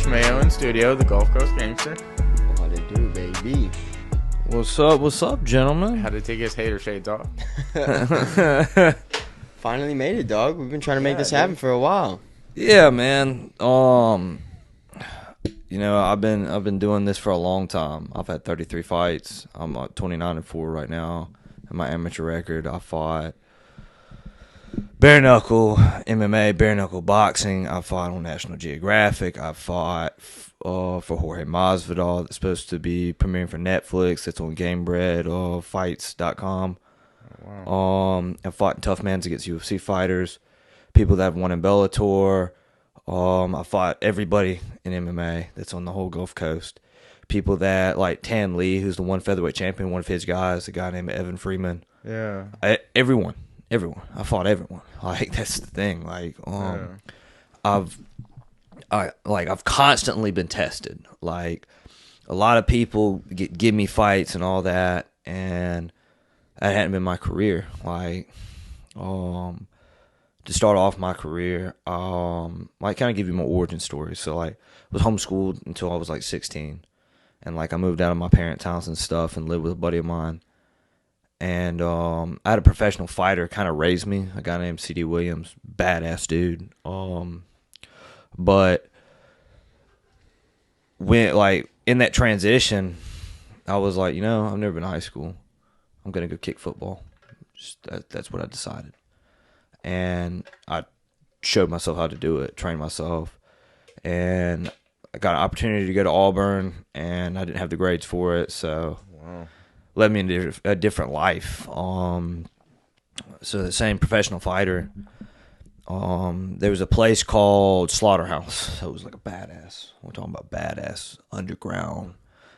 Mayo in studio, the Gulfcoast Gangster. What it do, baby? What's up, gentlemen? Had to take his hater shades off. Finally made it, dog. We've been trying to make this happen for a while. Yeah, man. I've been doing this for a long time. I've had 33 fights. I'm 29-4 right now. And my amateur record, I fought bare knuckle MMA, bare knuckle boxing. I fought on National Geographic. I fought for Jorge Masvidal. That's supposed to be premiering for Netflix. It's on GameBread, fights.com. Wow. I fought in tough mans against UFC fighters, people that have won in Bellator. I fought everybody in MMA that's on the whole Gulf Coast. People that, like Tan Lee, who's the one featherweight champion, one of his guys, a guy named Evan Freeman. Yeah. Everyone. I fought everyone. Like, that's the thing. Like, I've constantly been tested. Like, a lot of people give me fights and all that, and that hadn't been my career. Like, to start off my career, I kind of give you my origin story. So, like, I was homeschooled until I was, like, 16. And, like, I moved out of my parents' house and stuff and lived with a buddy of mine. And I had a professional fighter kind of raise me, a guy named C.D. Williams, badass dude. But when, like, in that transition, I was like, I've never been to high school. I'm going to go kick football. That's what I decided. And I showed myself how to do it, trained myself. And I got an opportunity to go to Auburn, and I didn't have the grades for it, so led me into a different life. So the same professional fighter, there was a place called Slaughterhouse. So it was like a badass. We're talking about badass underground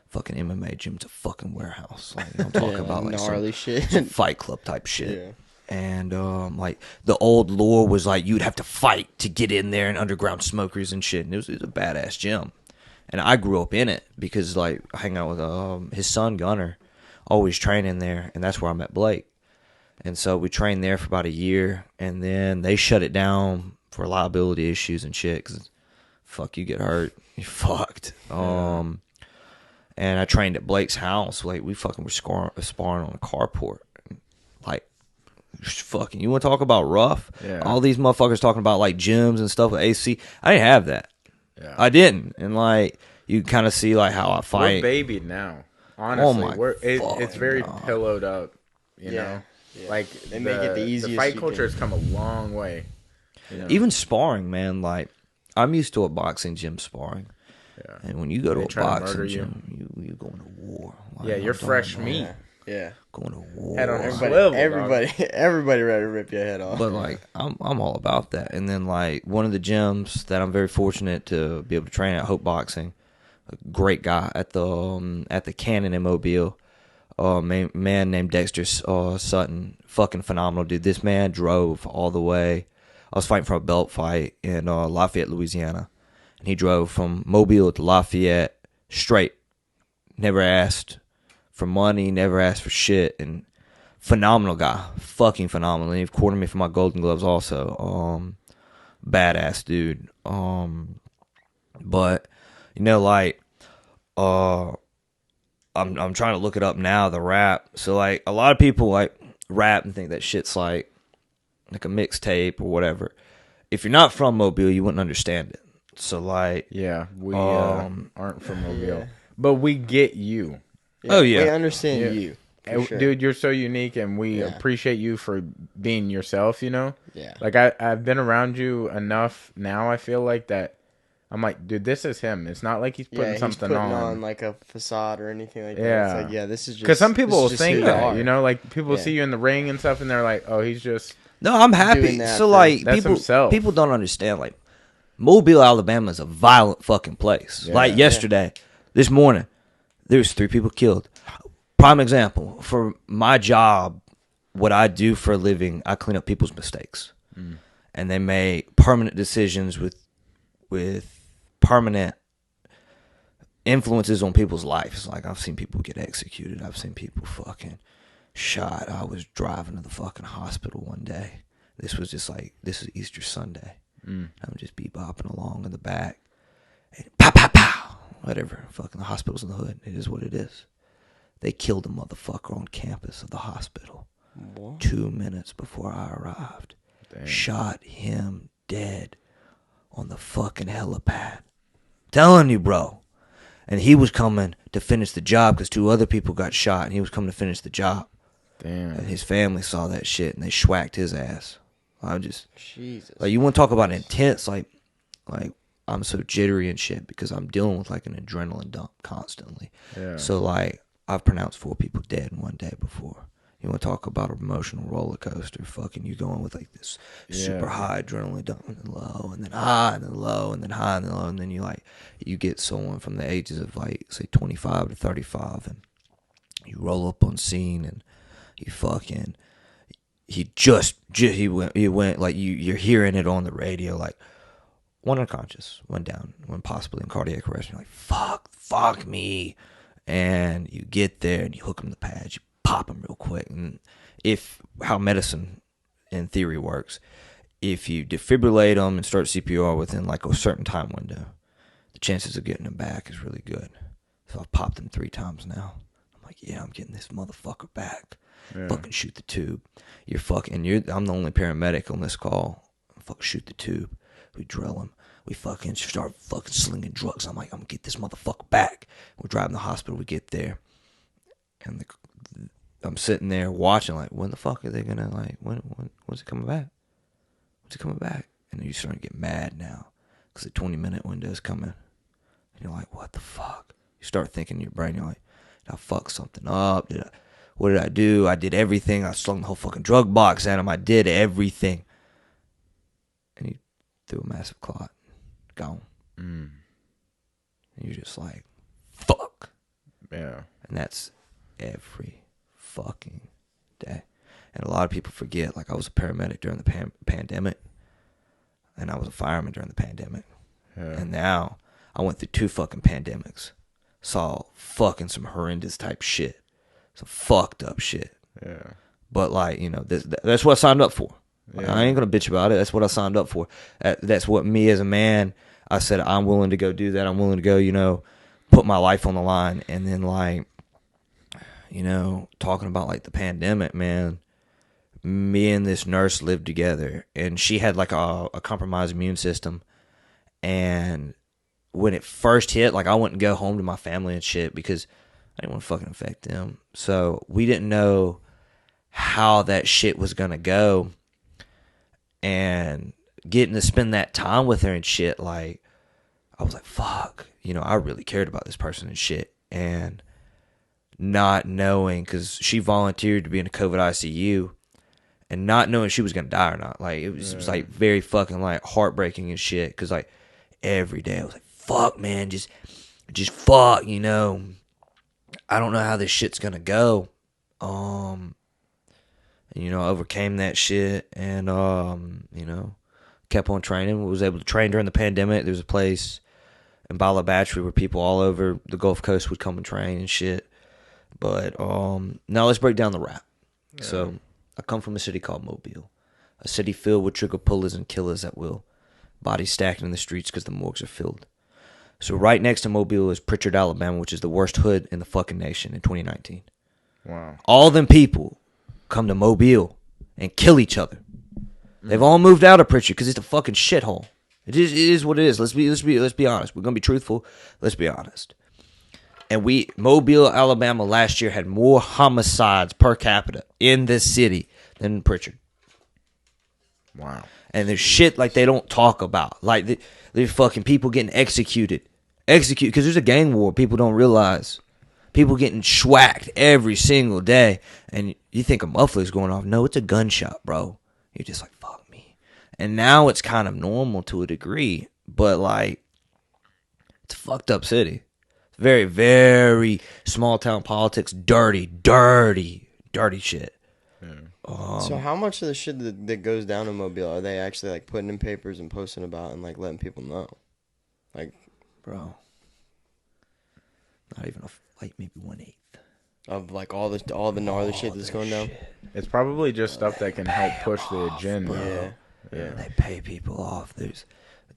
fucking MMA gym. It's a fucking warehouse. Like, I'm talking about like gnarly shit, some Fight Club type shit. Yeah. And like the old lore was like you'd have to fight to get in there, and underground smokers and shit. And it was a badass gym. And I grew up in it because, like, I hang out with his son Gunner, always training there, and that's where I met Blake. And so we trained there for about a year, and then they shut it down for liability issues and shit. Cause fuck, you get hurt, you're fucked. And I trained at Blake's house. Like, we fucking were sparring on a carport. Like, fucking, you want to talk about rough? Yeah. All these motherfuckers talking about like gyms and stuff with AC. I didn't have that. Yeah. I didn't. And like, you kind of see like how I fight. We're babied now. Honestly, it's very God. pillowed up. You know, like they make it the easiest. The fight culture has come a long way. Even sparring, man. Like, I'm used to a boxing gym sparring. Yeah. And when you go to a boxing gym, you going to war. Like, you're fresh meat. Yeah. Going to war. Head on everybody ready to rip your head off. But like, I'm all about that. And then like, one of the gyms that I'm very fortunate to be able to train at, Hope Boxing, a great guy at the Cannon in Mobile, man named Dexter Sutton, fucking phenomenal dude. This man drove all the way. I was fighting for a belt fight in Lafayette, Louisiana, and he drove from Mobile to Lafayette straight. Never asked for money, never asked for shit, and phenomenal guy, fucking phenomenal. And he quartered me for my Golden Gloves also. Badass dude. But like, I'm trying to look it up now, the rap. So like, a lot of people like rap and think that shit's like a mixtape or whatever. If you're not from Mobile, you wouldn't understand it. So like, we aren't from Mobile, but we get you. Yeah, we understand you. Sure. Dude, you're so unique, and we appreciate you for being yourself, Yeah. Like, I've been around you enough now, I feel like, that I'm like, dude, this is him. It's not like he's putting something on like a facade or anything like that. It's like, this is just... Because some people will think that, like, people see you in the ring and stuff, and they're like, oh, he's just... No, I'm happy. So, like, people don't understand, like, Mobile, Alabama is a violent fucking place. Yeah, like, yesterday, this morning, there was 3 people killed. Prime example, for my job, what I do for a living, I clean up people's mistakes. And they make permanent decisions with permanent influences on people's lives. Like, I've seen people get executed. I've seen people fucking shot. I was driving to the fucking hospital one day. This is Easter Sunday. I'm just bebopping along in the back. And pow, pow, pow. Whatever. Fucking the hospital's in the hood. It is what it is. They killed a motherfucker on campus of the hospital. What? 2 minutes before I arrived. Damn. Shot him dead on the fucking helipad. Telling you, bro. And he was coming to finish the job because 2 other people got shot, and he was coming to finish the job. Damn. And his family saw that shit, and they schwacked his ass. I just... Jesus. Like, you want to talk about intense, like I'm so jittery and shit because I'm dealing with, like, an adrenaline dump constantly. Yeah. So, like, I've pronounced 4 people dead in one day before. You want to talk about an emotional roller coaster? Fucking you going with like this super high adrenaline dump and then low and then high and then low and then high and then low, and then you get someone from the ages of like say 25 to 35 and you roll up on scene and you fucking he went like you're hearing it on the radio like one unconscious, one down, one possibly in cardiac arrest. And you're like fuck me, and you get there and you hook them the pads. You pop them real quick, and if how medicine in theory works, if you defibrillate them and start CPR within like a certain time window, the chances of getting them back is really good. So I've popped them 3 times now. I'm like, yeah, I'm getting this motherfucker back. Yeah. Fucking shoot the tube. I'm the only paramedic on this call. Fucking shoot the tube. We drill him. We fucking start fucking slinging drugs. I'm like, I'm gonna get this motherfucker back. We're driving to the hospital. We get there, and I'm sitting there watching, like, when the fuck are they gonna, like, when's it coming back? When's it coming back? And then you're starting to get mad now, because the 20-minute window is coming. And you're like, what the fuck? You start thinking in your brain, you're like, did I fuck something up? What did I do? I did everything. I slung the whole fucking drug box at him. I did everything. And he threw a massive clot. Gone. And you're just like, fuck. Yeah. And that's every fucking day. And a lot of people forget, like, I was a paramedic during the pandemic, and I was a fireman during the pandemic. Yeah. And now I went through 2 fucking pandemics, saw fucking some horrendous type shit, some fucked up shit. Yeah. But, like, you know, that's what I signed up for. Yeah. I ain't gonna bitch about it. That's what I signed up for. That's what me as a man, I said, I'm willing to go do that. I'm willing to go, you know, put my life on the line. And then, like, you know, talking about, like, the pandemic, man, me and this nurse lived together, and she had, like, a compromised immune system. And when it first hit, like, I wouldn't go home to my family and shit because I didn't want to fucking affect them. So we didn't know how that shit was going to go. And getting to spend that time with her and shit, like, I was like, fuck, you know, I really cared about this person and shit. And not knowing, because she volunteered to be in a COVID ICU, and not knowing she was going to die or not. Like, it was like, very fucking, like, heartbreaking and shit. Because, like, every day I was like, fuck, man, just fuck, you know. I don't know how this shit's going to go. And, you know, I overcame that shit and, you know, kept on training. Was able to train during the pandemic. There was a place in Bala Battery where people all over the Gulfcoast would come and train and shit. But now let's break down the rap. Yeah. So I come from a city called Mobile, a city filled with trigger pullers and killers at will, bodies stacked in the streets because the morgues are filled. So right next to Mobile is Pritchard, Alabama, which is the worst hood in the fucking nation in 2019. Wow. All them people come to Mobile and kill each other. They've all moved out of Pritchard because it's a fucking shithole. It is what it is. Let's be honest. We're gonna be truthful. Let's be honest. And Mobile, Alabama, last year had more homicides per capita in this city than Pritchard. Wow. And there's shit like they don't talk about. Like there's fucking people getting executed because there's a gang war. People don't realize. People getting schwacked every single day. And you think a muffler's going off. No, it's a gunshot, bro. You're just like, fuck me. And now it's kind of normal to a degree. But, like, it's a fucked up city. Very, very small town politics. Dirty shit. Yeah. So how much of the shit that goes down in Mobile are they actually, like, putting in papers and posting about and, like, letting people know? Like, bro. Not even like maybe 1/8 of like all the gnarly shit that's going down. It's probably just stuff that can help push the agenda. Yeah. They pay people off. There's,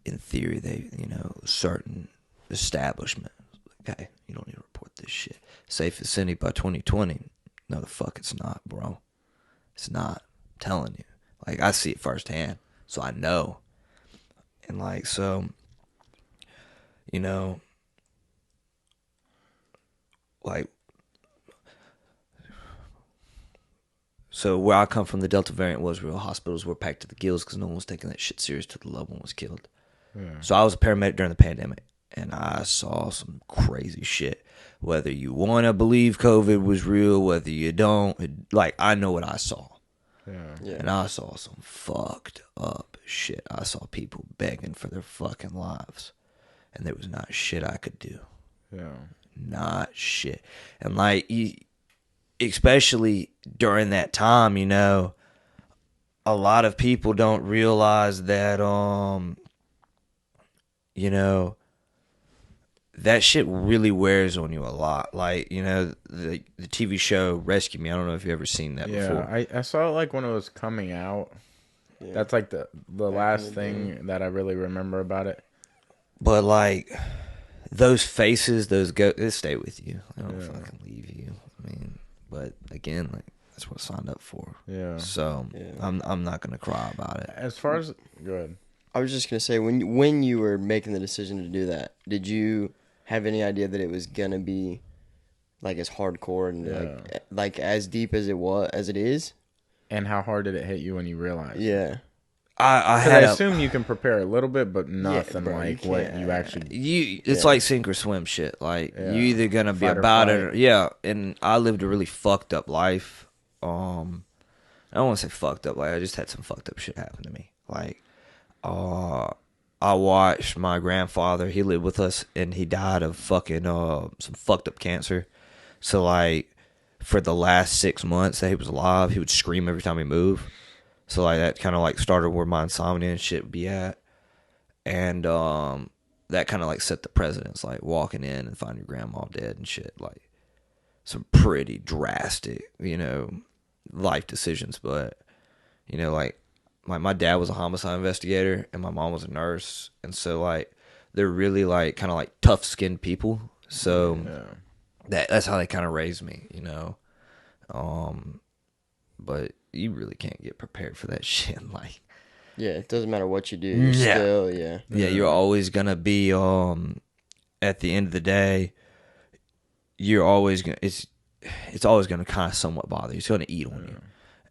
in theory, they, you know, certain establishment. Okay, you don't need to report this shit. Safe as city by 2020. No, the fuck it's not, bro. It's not. I'm telling you. Like, I see it firsthand, so I know. And, like, so, you know, like, so where I come from, the Delta variant was real. Hospitals were packed to the gills because no one was taking that shit serious till the loved one was killed. Yeah. So I was a paramedic during the pandemic, and I saw some crazy shit. Whether you want to believe COVID was real, whether you don't, like, I know what I saw. Yeah. And I saw some fucked up shit. I saw people begging for their fucking lives, and there was not shit I could do. Yeah. Not shit. And, like, especially during that time, you know, a lot of people don't realize that, you know, that shit really wears on you a lot. Like, you know, the TV show Rescue Me. I don't know if you've ever seen that before. Yeah, I saw it like when it was coming out. Yeah. That's like the last thing that I really remember about it. But, like, those faces, they stay with you. They don't fucking leave you. I mean, but again, like, that's what I signed up for. Yeah. So I'm not gonna cry about it. As far as go ahead. I was just gonna say, when you were making the decision to do that, did you have any idea that it was gonna be like as hardcore and like as deep as it is? And how hard did it hit you when you realized? Yeah. I assume you can prepare a little bit, but nothing like what you actually. It's like sink or swim shit. Like you either gonna be about it, And I lived a really fucked up life. I don't want to say fucked up. Like, I just had some fucked up shit happen to me. Like, I watched my grandfather. He lived with us, and he died of fucking some fucked up cancer. So, like, for the last 6 months that he was alive, he would scream every time he moved. So, like, that kind of, like, started where my insomnia and shit would be at. And that kind of, like, set the precedence, like, walking in and finding your grandma dead and shit. Like, some pretty drastic, you know, life decisions. But, you know, like, my dad was a homicide investigator, and my mom was a nurse. And so, like, they're really, like, kind of, like, tough-skinned people. So that's how they kind of raised me, you know. But you really can't get prepared for that shit. Like, yeah, it doesn't matter what you do. You're still, yeah, you're always gonna be. At the end of the day, you're always gonna. It's always gonna kind of somewhat bother you. It's gonna eat on you.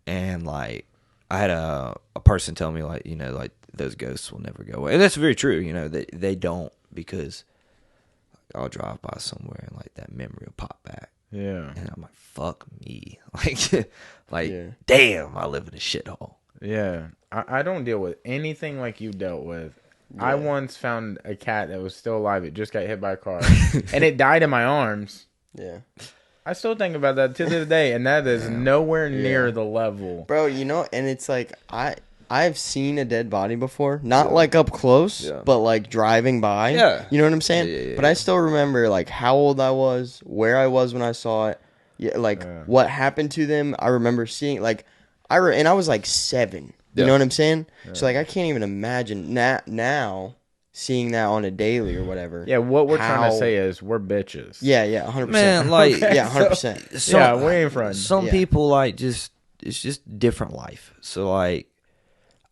And, like, I had a person tell me, like, you know, like, those ghosts will never go away, and that's very true. You know, they don't, because I'll drive by somewhere and, like, that memory will pop back. Yeah. And I'm like, fuck me. Like, damn, I live in a shithole. Yeah. I don't deal with anything like you dealt with. Yeah. I once found a cat that was still alive. It just got hit by a car. And it died in my arms. Yeah. I still think about that to this day, and that is nowhere near the level. Bro, you know, and it's like, I've seen a dead body before. Not, like, up close, but, like, driving by. Yeah. You know what I'm saying? Yeah. But I still remember, like, how old I was, where I was when I saw it, what happened to them. I remember seeing, like, and I was, like, 7. You know what I'm saying? Yeah. So, like, I can't even imagine now seeing that on a daily or whatever. Yeah, what we're trying to say is we're bitches. Yeah, 100%. Man, like, yeah, 100%. So, yeah, we ain't friends. Some people, like, it's just different life. So, like,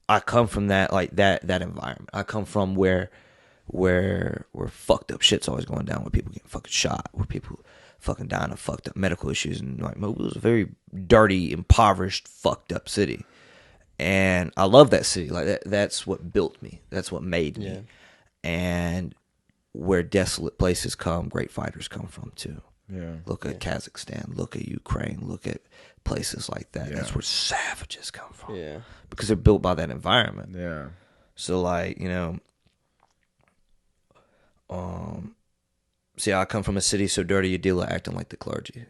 I come from that, like, that environment. I come from where fucked up shit's always going down, where people getting fucking shot, where people fucking dying of fucked up medical issues. And, like, Mobile is a very dirty, impoverished, fucked up city. And I love that city. Like, that's what built me. That's what made me. Yeah. And where desolate places come, great fighters come from too. Yeah. Look at Kazakhstan. Look at Ukraine. Look at places like that. Yeah. That's where savages come from. Yeah. Because they're built by that environment. Yeah. So, like, you know, see, I come from a city so dirty you deal with acting like the clergy.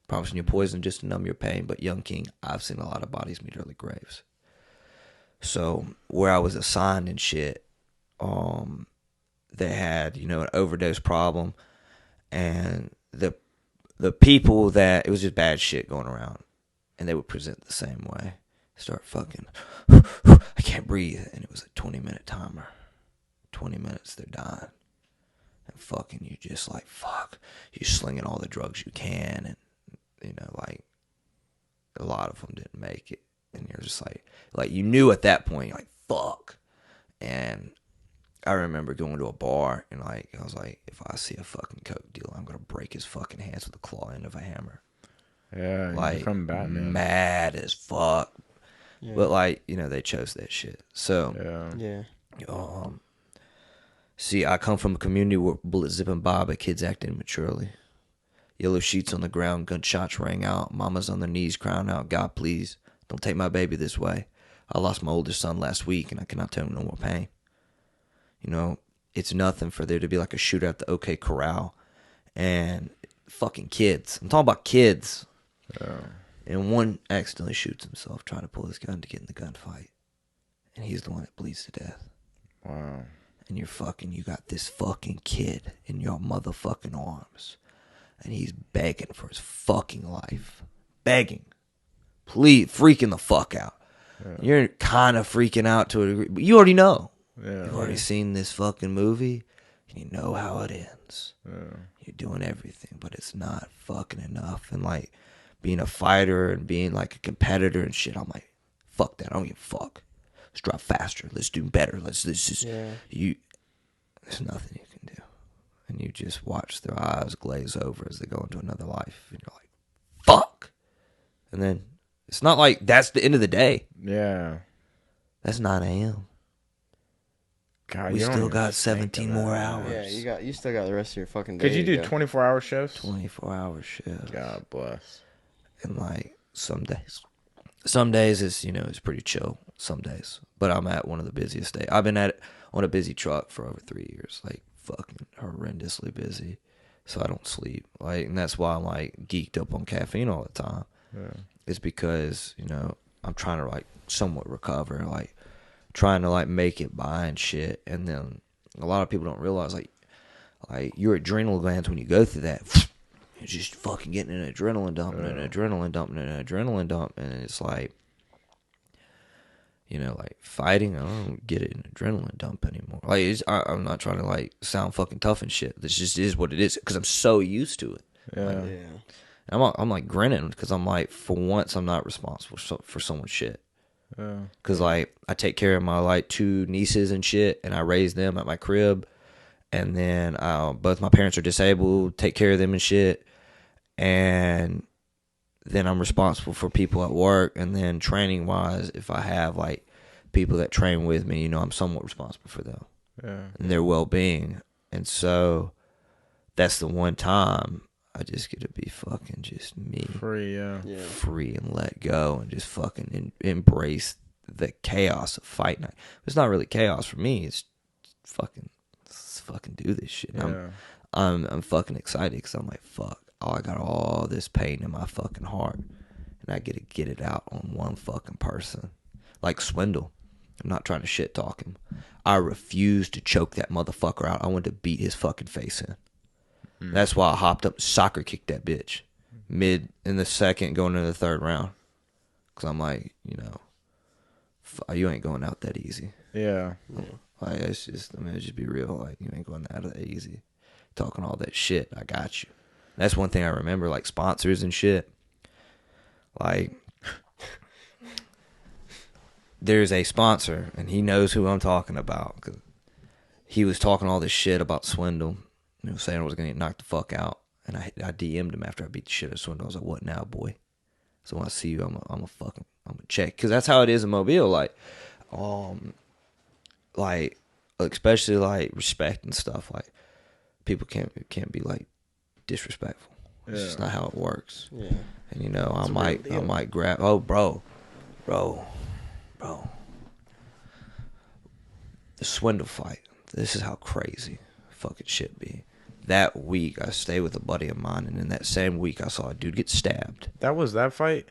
Promising you poison just to numb your pain. But, young king, I've seen a lot of bodies meet early graves. So, where I was assigned and shit, they had, you know, an overdose problem, and the people that, it was just bad shit going around, and they would present the same way. Start fucking, I can't breathe, and it was a 20-minute timer. 20 minutes, they're dying. and fucking you just like, fuck, you're slinging all the drugs you can, and, you know, like, a lot of them didn't make it, and you're just like you knew at that point, you're like, fuck. And I remember going to a bar, and like, I was like, if I see a fucking coke dealer, I'm gonna break his fucking hands with the claw end of a hammer. Yeah, like, from Batman. Mad as fuck. Yeah. But like, you know, they chose that shit. So yeah. See, I come from a community where bullets zipping by, but kids acting immaturely. Yellow sheets on the ground, gunshots rang out. Mamas on their knees crying out, God, please, don't take my baby this way. I lost my oldest son last week, and I cannot tell him no more pain. You know, it's nothing for there to be like a shootout at the OK Corral. And fucking kids. I'm talking about kids. Yeah. And one accidentally shoots himself trying to pull his gun to get in the gunfight. And he's the one that bleeds to death. Wow. And you got this fucking kid in your motherfucking arms. And he's begging for his fucking life. Begging. Please, freaking the fuck out. Yeah. You're kind of freaking out to a degree, but you already know. Yeah, You've already seen this fucking movie, and you know how it ends. Yeah. You're doing everything, but it's not fucking enough. And like, being a fighter and being like a competitor and shit, I'm like, fuck that. I don't give a fuck. Let's drive faster. Let's do better. There's nothing you can do. And you just watch their eyes glaze over as they go into another life. And you're like, fuck. And then it's not like that's the end of the day. Yeah. That's 9 a.m. God, we still got 17 more hours. Yeah, you still got the rest of your fucking day. Could you do 24-hour shifts? 24-hour shifts. God bless. And like some days it's, you know, it's pretty chill. Some days, but I'm at one of the busiest days. I've been at it on a busy truck for over 3 years, like fucking horrendously busy. So I don't sleep, like, and that's why I'm like geeked up on caffeine all the time. Yeah. It's because, you know, I'm trying to like somewhat recover, like trying to like make it by and shit. And then a lot of people don't realize like your adrenal glands, when you go through that, you're just fucking getting an adrenaline dump and an adrenaline dump and an adrenaline dump. And it's like, you know, like fighting, I don't get an adrenaline dump anymore. Like, I'm not trying to like sound fucking tough and shit. This just is what it is because I'm so used to it. Yeah. Like, I'm like grinning because I'm like, for once, I'm not responsible for someone's shit. Because like I take care of my like 2 nieces and shit, and I raise them at my crib, and then both my parents are disabled, take care of them and shit, and then I'm responsible for people at work, and then training wise, if I have like people that train with me, you know, I'm somewhat responsible for them and their well being, and so that's the one time I just get to be fucking just me. Free, Free and let go and just fucking embrace the chaos of fighting. It's not really chaos for me. It's fucking, let's fucking do this shit. Yeah. I'm fucking excited because I'm like, fuck. I got all this pain in my fucking heart, and I get to get it out on one fucking person. Like Swindle. I'm not trying to shit talk him. I refuse to choke that motherfucker out. I want to beat his fucking face in. That's why I hopped up, soccer kicked that bitch mid in the second, going into the third round. Because I'm like, you know, you ain't going out that easy. Yeah. Like, it's just, I mean, just be real. Like, you ain't going out that easy. Talking all that shit, I got you. That's one thing I remember, like sponsors and shit. Like, there's a sponsor, and he knows who I'm talking about. Cause he was talking all this shit about Swindle. You know, saying I was going to get knocked the fuck out. And I DM'd him after I beat the shit out of Swindle. I was like, what now, boy? So when I see you, I'm a check. Because that's how it is in Mobile. Like, especially, like, respect and stuff. Like, people can't be, like, disrespectful. It's just not how it works. Yeah. And, you know, I might grab, oh, bro. The Swindle fight. This is how crazy fucking shit be. That week, I stayed with a buddy of mine, and in that same week, I saw a dude get stabbed. That was that fight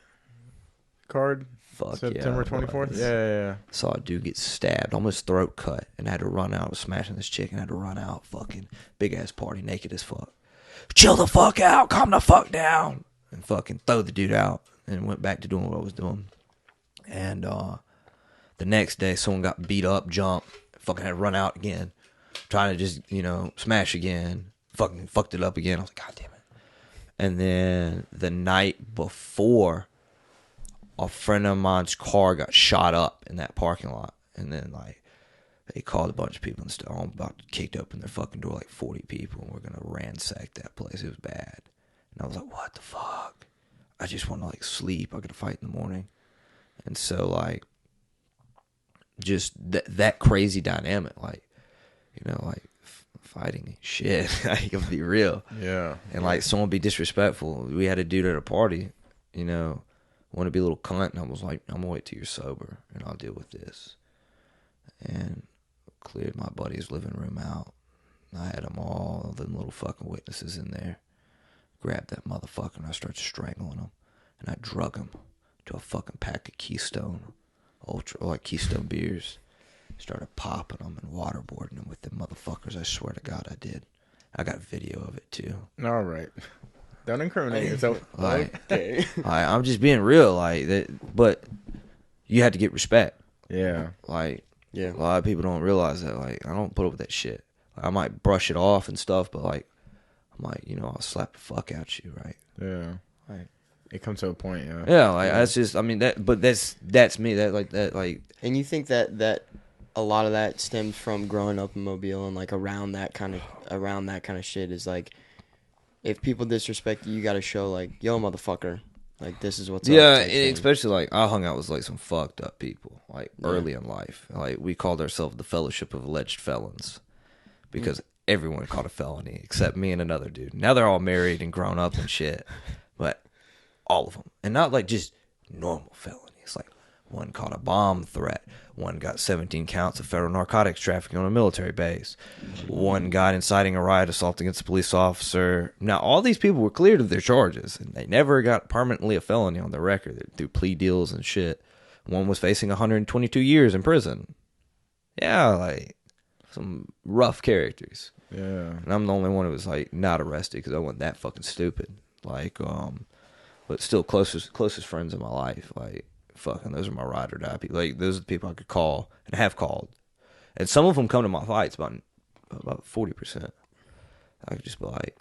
card? Fuck September 24th? Yeah. Saw a dude get stabbed, almost throat cut, and had to run out. I was smashing this chick and had to run out. Fucking big-ass party, naked as fuck. Chill the fuck out. Calm the fuck down. And fucking throw the dude out and went back to doing what I was doing. And the next day, someone got beat up, jumped, fucking had to run out again. trying to just, smash again. Fucked it up again. I was like, God damn it. And then the night before, a friend of mine's car got shot up in that parking lot. And then, like, they called a bunch of people and stuff. I'm about to kick open their fucking door, like 40 people, and we're going to ransack that place. It was bad. And I was like, what the fuck? I just want to, like, sleep. I got to fight in the morning. And so, like, just that crazy dynamic, like, like, fighting shit. I can be real. Yeah. And, like, someone be disrespectful. We had a dude at a party, want to be a little cunt, and I was like, I'm going to wait till you're sober, and I'll deal with this. And cleared my buddy's living room out. I had them all them little fucking witnesses in there. Grabbed that motherfucker, and I started strangling him. And I drug him to a fucking pack of Keystone Ultra, like Keystone beers. Started popping them and waterboarding them with them motherfuckers. I swear to God I did. I got video of it too. All right. Don't incriminate yourself. Like, okay. I'm just being real, like that. But you had to get respect. Yeah. Like, a lot of people don't realize that. Like, I don't put up with that shit. Like, I might brush it off and stuff, but like, I'm like, I'll slap the fuck out you, right? Yeah. Like, it comes to a point, yeah. Yeah, like that's just. I mean that, but that's me. Like. And you think that a lot of that stems from growing up in Mobile and like around that kind of shit is like, if people disrespect you, you got to show like, yo, motherfucker, like this is what's up. Yeah, especially like I hung out with like some fucked up people like early in life. Like we called ourselves the Fellowship of Alleged Felons because everyone caught a felony except me and another dude. Now they're all married and grown up and shit, but all of them, and not like just normal felonies. Like one caught a bomb threat. One got 17 counts of federal narcotics trafficking on a military base. One got inciting a riot, assault against a police officer. Now, all these people were cleared of their charges, and they never got permanently a felony on their record through plea deals and shit. One was facing 122 years in prison. Yeah, like, some rough characters. Yeah. And I'm the only one who was, like, not arrested because I wasn't that fucking stupid. Like, but still closest friends in my life, like, fucking, those are my ride or die people. Like, those are the people I could call and have called. And some of them come to my fights, about 40%. I could just be like,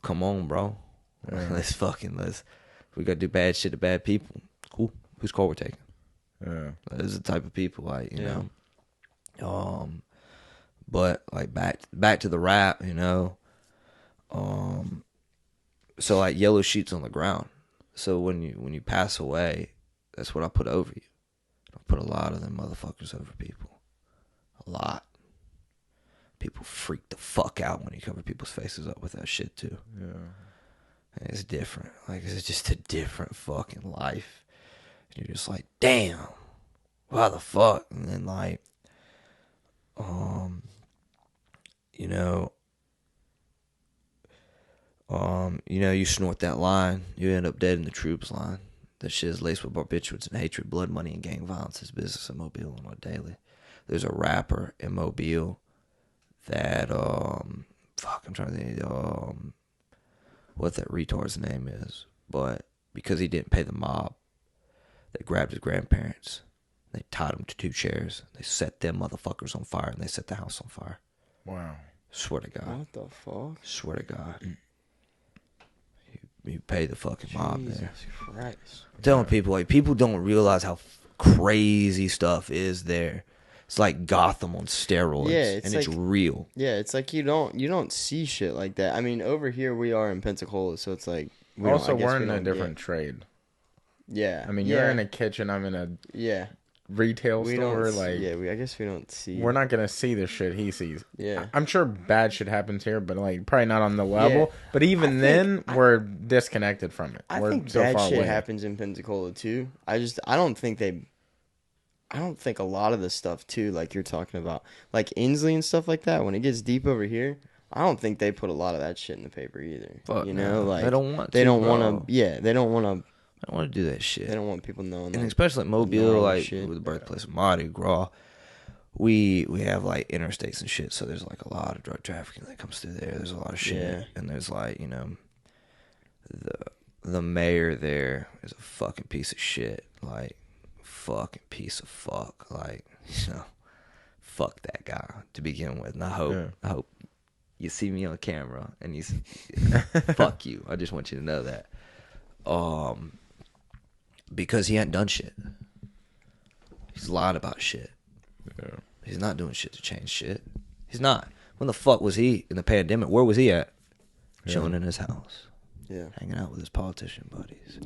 come on, bro. Let's we got to do bad shit to bad people. Cool. Whose call we're taking? Yeah. Those are the type of people, like, know. But, like, back to the rap, so, like, yellow sheets on the ground. So when you pass away, that's what I put over you. I put a lot of them motherfuckers over people. A lot. People freak the fuck out when you cover people's faces up with that shit too. Yeah. And it's different. Like, it's just a different fucking life. And you're just like, damn, why the fuck? And then like, you snort that line, you end up dead in the troops line. That shit is laced with barbiturates and hatred, blood, money, and gang violence is business in Mobile on a daily. There's a rapper in Mobile that, I'm trying to think, what that retard's name is. But because he didn't pay the mob, they grabbed his grandparents. They tied them to 2 chairs. They set them motherfuckers on fire, and they set the house on fire. Wow. Swear to God. What the fuck? Swear to God. You pay the fucking mob there. Jesus Christ. I'm telling people, like, people don't realize how crazy stuff is there. It's like Gotham on steroids. Yeah, it's real. Yeah, it's like you don't see shit like that. I mean, over here we are in Pensacola, so it's like we're in a different trade. Yeah. I mean, you're in a kitchen, I'm in a retail store. I guess we don't see. We're not gonna see the shit he sees. Yeah, I'm sure bad shit happens here, but like probably not on the level. Yeah. But even then, we're disconnected from it. I think bad shit happens in Pensacola too. I don't think a lot of the stuff too, like you're talking about, like Inslee and stuff like that. When it gets deep over here, I don't think they put a lot of that shit in the paper either. Fuck like they don't want. They don't want to. Yeah, they don't want to. I don't want to do that shit. They don't want people knowing. And especially like Mobile, like with the birthplace of Mardi Gras, we have like interstates and shit. So there's like a lot of drug trafficking that comes through there. There's a lot of shit, and there's like the mayor there is a fucking piece of shit. Like fucking piece of fuck. Like fuck that guy to begin with. And I hope you see me on camera and you fuck you. I just want you to know that. Because he hadn't done shit. He's lied about shit. Yeah. He's not doing shit to change shit. He's not. When the fuck was he in the pandemic? Where was he at? Yeah. Chilling in his house. Yeah. Hanging out with his politician buddies.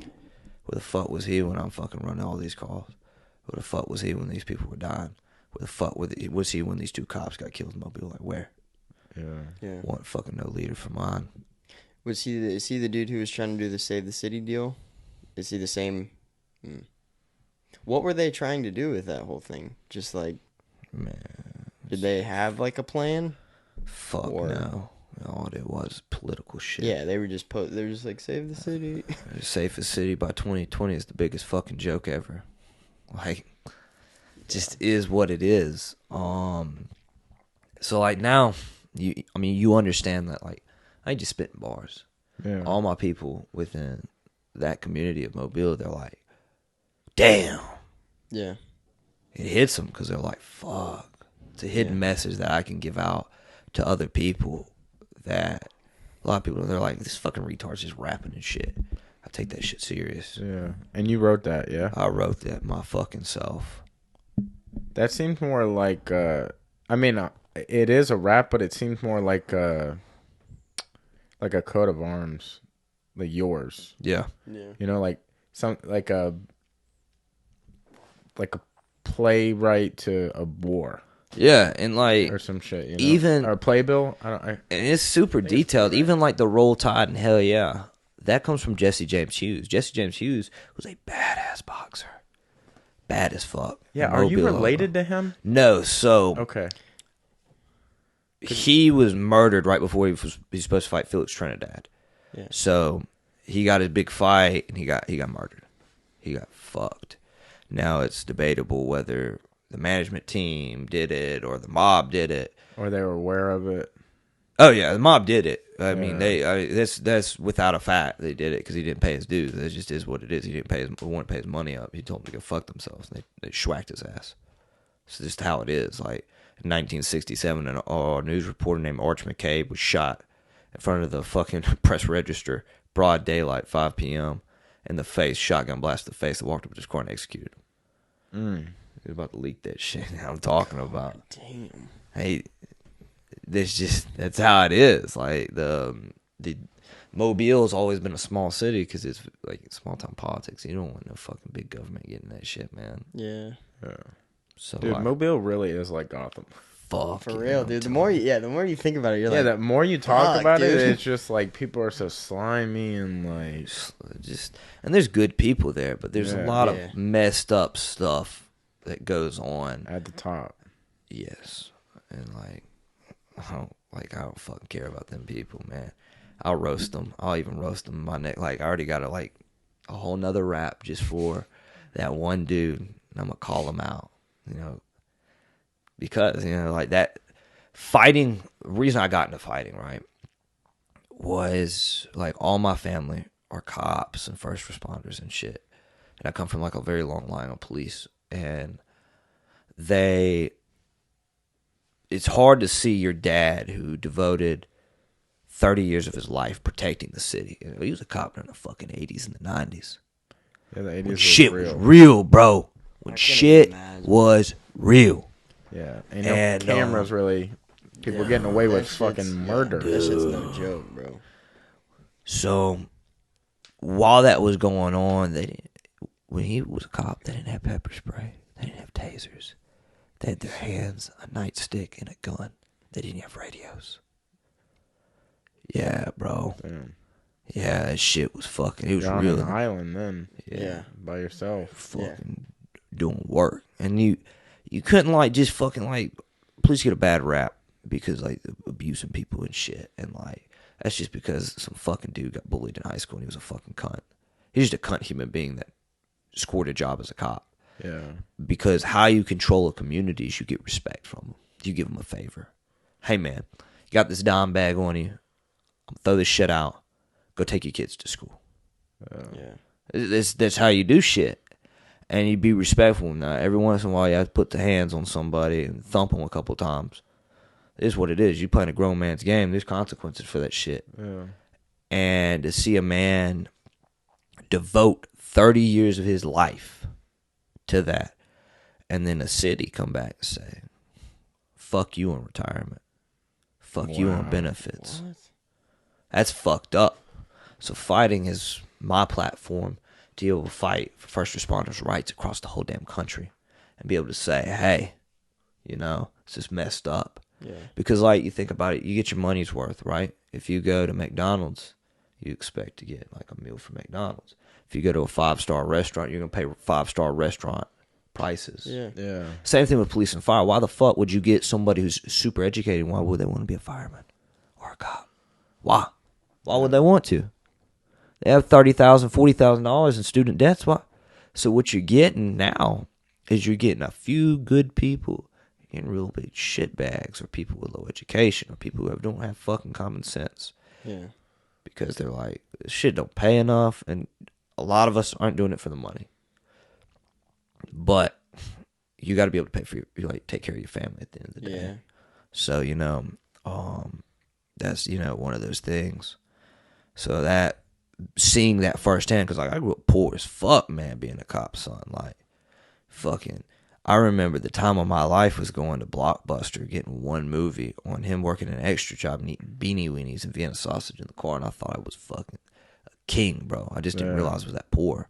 Where the fuck was he when I'm fucking running all these calls? Where the fuck was he when these people were dying? Where the fuck was he when these 2 cops got killed in Mobile? Like, where? Yeah. Want fucking no leader for mine. Is he the dude who was trying to do the Save the City deal? Is he the same? What were they trying to do with that whole thing? Just like, man, did they have like a plan? Fuck no. All it was political shit. Yeah, they were just they were just like, save the city. Save the city by 2020 is the biggest fucking joke ever. Like, just is what it is. So like now, you understand that, like, I ain't just spitting bars. Yeah. All my people within that community of Mobile, they're like, damn. Yeah. It hits them because they're like, fuck. It's a hidden message that I can give out to other people that a lot of people, they're like, this fucking retard's just rapping and shit. I take that shit serious. Yeah. And you wrote that, yeah? I wrote that my fucking self. That seems more like, it is a rap, but it seems more like a coat of arms, like yours. Yeah. You know, like a playwright to a war. Yeah, and like, or some shit, you know? Even or a playbill. And it's super detailed. Even like the Roll Tide and Hell Yeah, that comes from Jesse James Hughes. Jesse James Hughes was a badass boxer, bad as fuck. Yeah, are you related to him? No, so okay. He was murdered right before he was supposed to fight Felix Trinidad. Yeah. So he got his big fight and he got murdered. He got fucked. Now it's debatable whether the management team did it or the mob did it, or they were aware of it. Oh yeah, the mob did it. I mean, that's without a fact they did it because he didn't pay his dues. That just is what it is. He didn't want to pay his money up. He told them to go fuck themselves. They schwacked his ass. It's just how it is. Like in 1967, a news reporter named Arch McCabe was shot in front of the fucking press register, broad daylight, 5 p.m. in the face, shotgun blast to the face. They walked up to his car and executed him. He was about to leak that shit that I'm talking about. Damn. Hey, that's how it is. Like the Mobile's always been a small city because it's like small town politics. You don't want no fucking big government getting that shit, man. Yeah. So, dude, Mobile really is like Gotham. Fuck, for real, dude. The more you think about it, you're like, the more you talk about it, it's just like people are so slimy and like and there's good people there, but there's a lot of messed up stuff that goes on at the top. Yes, and like I don't fucking care about them people, man. I'll roast them. I'll even roast them in my neck. Like I already got a whole nother rap just for that one dude, and I'm gonna call him out, you know, because like that fighting. The reason I got into fighting, right, was like all my family are cops and first responders and shit, and I come from like a very long line of police. And it's hard to see your dad who devoted 30 years of his life protecting the city. He was a cop in the fucking 80s and the 90s. Yeah, the 80s when shit was real, bro. When shit was real. Yeah. And cameras really, people getting away with fucking murder. That shit's no joke, bro. So while that was going on, when he was a cop, they didn't have pepper spray. They didn't have tasers. They had their hands, a nightstick, and a gun. They didn't have radios. Yeah, bro. Damn. Yeah, that shit was fucking. It was You're real. On an island then. Yeah. By yourself. Fucking doing work, and you couldn't like just fucking like. Police get a bad rap because like abusing people and shit, and like that's just because some fucking dude got bullied in high school and he was a fucking cunt. He's just a cunt human being that scored a job as a cop. Yeah. Because how you control a community is you get respect from them. You give them a favor. Hey, man, you got this dime bag on you. Throw this shit out. Go take your kids to school. Yeah. That's how you do shit. And you be respectful. Now, every once in a while, you have to put the hands on somebody and thump them a couple times. It is what it is. You playing a grown man's game. There's consequences for that shit. Yeah. And to see a man devote 30 years of his life to that, and then a city come back and say, fuck you in retirement. Fuck you on benefits. What? That's fucked up. So fighting is my platform to be able to fight for first responders' rights across the whole damn country and be able to say, hey, it's just messed up. Yeah. Because, like, you think about it, you get your money's worth, right? If you go to McDonald's, you expect to get, like, a meal from McDonald's. If you go to a 5-star restaurant, you're going to pay 5-star restaurant prices. Yeah. Same thing with police and fire. Why the fuck would you get somebody who's super educated? Why would they want to be a fireman or a cop? Why? Why would they want to? They have $30,000, $40,000 in student debts. Why? So what you're getting now is you're getting a few good people. You're getting real big shit bags, or people with low education, or people who don't have fucking common sense. Yeah. Because they're like, this shit don't pay enough, and a lot of us aren't doing it for the money. But you got to be able to pay for take care of your family at the end of the day. Yeah. So, that's, one of those things. So that, seeing that firsthand, because, like, I grew up poor as fuck, man, being a cop's son. Like, fucking, I remember the time of my life was going to Blockbuster, getting one movie on him working an extra job and eating beanie weenies and Vienna sausage in the car, and I thought I was fucking a king, bro. I just didn't realize I was that poor.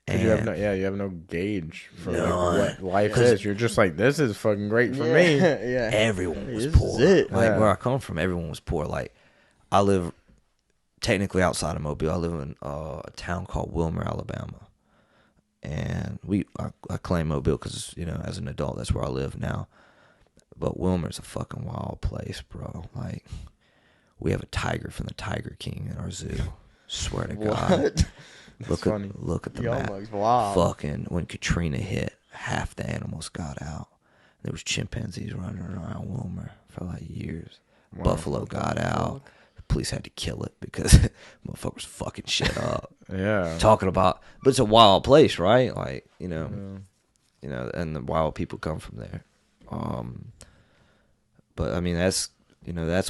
And you have no gauge for what life is. You're just like, this is fucking great for me. Yeah. Everyone was poor. Where I come from, everyone was poor. Like, I live technically outside of Mobile. I live in a town called Wilmer, Alabama. And I claim Mobile because, as an adult, that's where I live now. But Wilmer's a fucking wild place, bro. Like, we have a tiger from the Tiger King in our zoo. Swear to God. Look at the map. Wow. Fucking, when Katrina hit, half the animals got out. There was chimpanzees running around Wilmer for like years. Wow. Buffalo got out. The police had to kill it because motherfuckers fucking shit up. Yeah. Talking about, but it's a wild place, right? Like, and the wild people come from there. But I mean, that's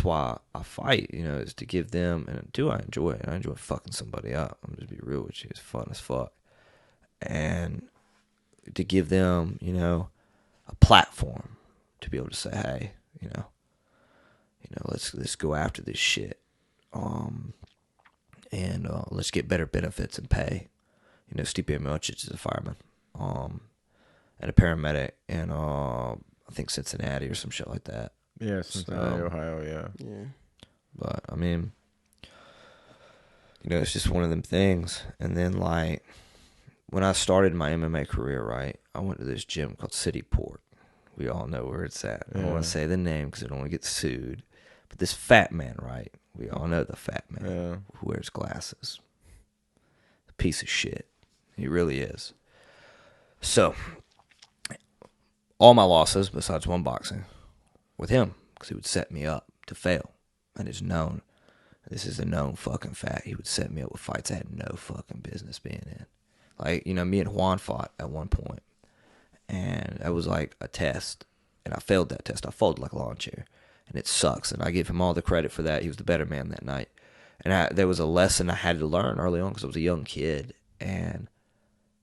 why I fight, is to give them, and I enjoy it. I enjoy fucking somebody up. I'm just be real with you. It's fun as fuck. And to give them, a platform to be able to say, hey, let's go after this shit. And let's get better benefits and pay. Stipe Miocic is a fireman, and a paramedic in, I think Cincinnati or some shit like that. Yeah, Cincinnati, Ohio, yeah. But, I mean, it's just one of them things. And then, like, when I started my MMA career, right, I went to this gym called City Port. We all know where it's at. I don't want to say the name because I don't want to get sued. But this fat man, right, we all know the fat man who wears glasses. A piece of shit. He really is. So, all my losses, besides one boxing, with him, because he would set me up to fail. And it's known. This is a known fucking fact. He would set me up with fights I had no fucking business being in. Like, me and Juan fought at one point, and that was like a test, and I failed that test. I folded like a lawn chair, and it sucks, and I give him all the credit for that. He was the better man that night. And there was a lesson I had to learn early on because I was a young kid, and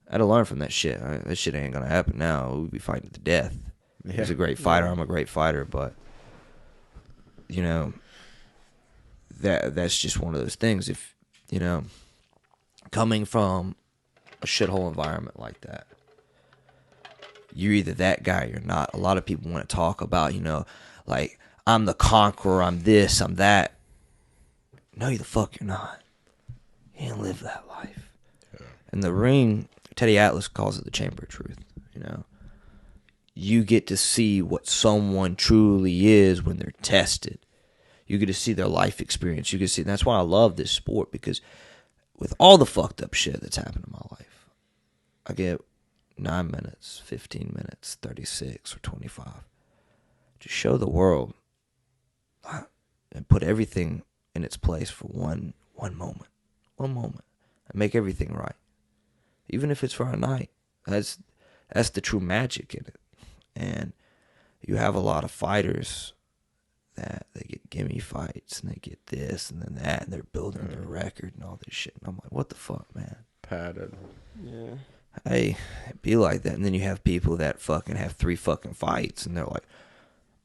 I had to learn from that shit. That shit ain't going to happen now. We'd be fighting to death. Yeah. He's a great fighter. I'm a great fighter, but that's just one of those things. If coming from a shithole environment like that, you're either that guy or you're not. A lot of people want to talk about, like, I'm the conqueror, I'm this, I'm that. No, you the fuck you're not. You didn't live that life. Yeah. In the ring, Teddy Atlas calls it the chamber of truth. You get to see what someone truly is when they're tested. You get to see their life experience. You get to see, and that's why I love this sport, because with all the fucked up shit that's happened in my life, I get 9 minutes, 15 minutes, 36 or 25 to show the world and put everything in its place for one moment, and make everything right. Even if it's for a night, That's the true magic in it. And you have a lot of fighters that they get gimme fights and they get this and then that and they're building their record and all this shit. And I'm like, what the fuck, man? Padded. Yeah. Hey, it'd be like that. And then you have people that fucking have 3 fucking fights and they're like,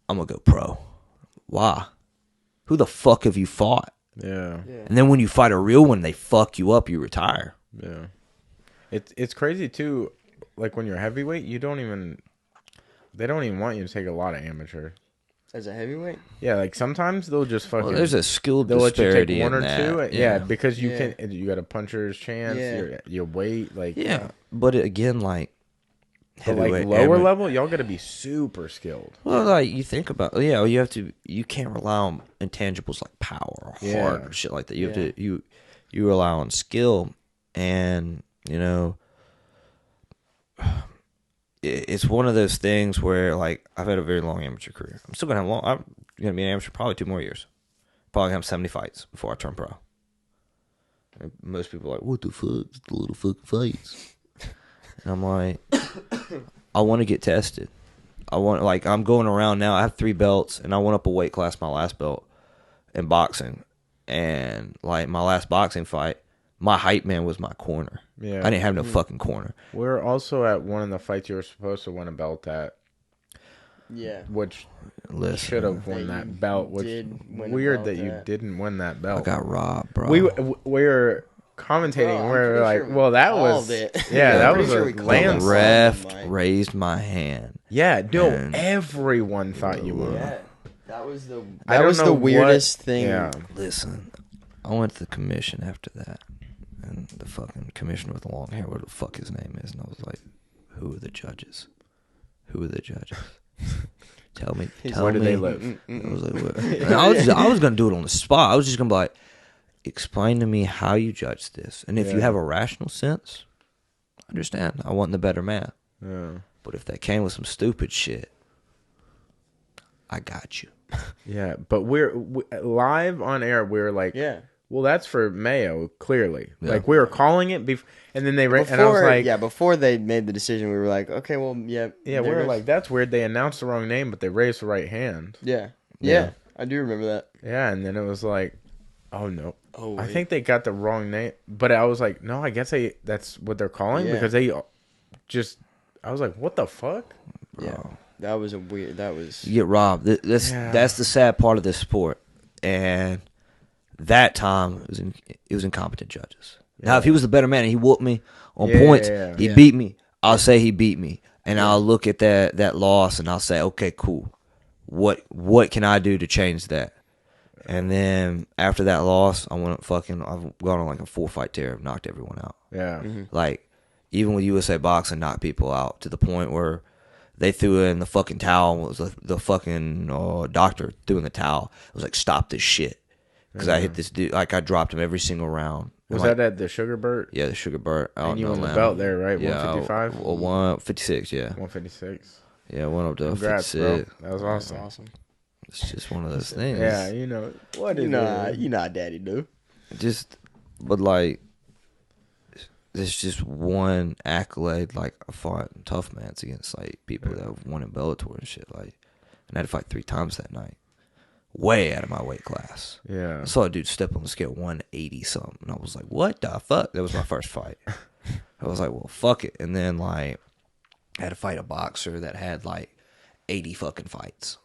I'm gonna go pro. Why? Who the fuck have you fought? Yeah. And then when you fight a real one, they fuck you up, you retire. Yeah. It's crazy too, like when you're heavyweight, they don't even want you to take a lot of amateur. As a heavyweight? Yeah, like sometimes they'll just fucking. Well, there's a skill disparity they'll let you take one or that. two. Yeah, because you got a puncher's chance. Your weight, like. Yeah, but again, like. Heavyweight, like lower level, y'all got to be super skilled. Well, like you think about, you can't rely on intangibles like power or heart or shit like that. You have to you rely on skill, and it's one of those things where, like, I've had a very long amateur career. I'm still gonna have I'm gonna be an amateur probably 2 more years. Probably gonna have 70 fights before I turn pro. And most people are like, what the fuck? It's the little fucking fights. And I'm like, I want to get tested. I'm going around now. I have 3 belts, and I went up a weight class my last belt in boxing. And, like, my last boxing fight, my hype man was my corner. Yeah. I didn't have no fucking corner. We're also at one of the fights you were supposed to win a belt at. Yeah. Which should have won that belt. Which weird that you didn't win that belt. I got robbed, bro. We were commentating where we're like, well, that was that was a landslide. Ref raised my hand. Yeah, no, everyone thought you were. Yeah, that was the weirdest thing. Yeah. Listen, I went to the commission after that, and the fucking commissioner with the long hair, what the fuck his name is, and I was like, who are the judges? Tell me. Where do they live? I was like, what? I was gonna do it on the spot. I was just gonna be like, explain to me how you judge this, and if you have a rational sense, understand. I want the better man. Yeah. But if that came with some stupid shit, I got you. Yeah, but we're live on air. We're like, well, that's for Mayo, clearly. Yeah. Like, we were calling it, and then and I was like... before they made the decision, we were like, okay, well, Yeah, we were like, that's weird. They announced the wrong name, but they raised the right hand. Yeah, I do remember that. Yeah, and then it was like, oh, no. Oh, I think they got the wrong name. But I was like, no, I guess that's what they're calling, because they just... I was like, what the fuck? Bro. Yeah, that was You get robbed. That's the sad part of this sport. And... that time, it was incompetent judges. Now, if he was the better man and he whooped me on points, he beat me, I'll say he beat me. And I'll look at that loss and I'll say, okay, cool. What can I do to change that? And then after that loss, I've gone on like a 4-fight tear, knocked everyone out. Yeah. Mm-hmm. Like, even with USA Boxing, knocked people out to the point where they threw in the fucking towel. It was the fucking doctor threw in the towel. It was like, stop this shit. Because I hit this dude, like I dropped him every single round. Was that at the Sugar Burt? Yeah, the Sugar Burt. And you won the belt there, right? Yeah, 155? 156, yeah. 156. Yeah, went up to Congrats, 56. Bro. That was awesome. It's just one of those things. Yeah, what is it? You know how daddy do. But like, there's just one accolade. Like, I fought in Tough Mans against like people that have won in Bellator and shit. Like, and I had to fight 3 times that night. Way out of my weight class. Yeah. I saw a dude step on the scale 180 something. And I was like, what the fuck? That was my first fight. I was like, well, fuck it. And then, like, I had to fight a boxer that had, like, 80 fucking fights.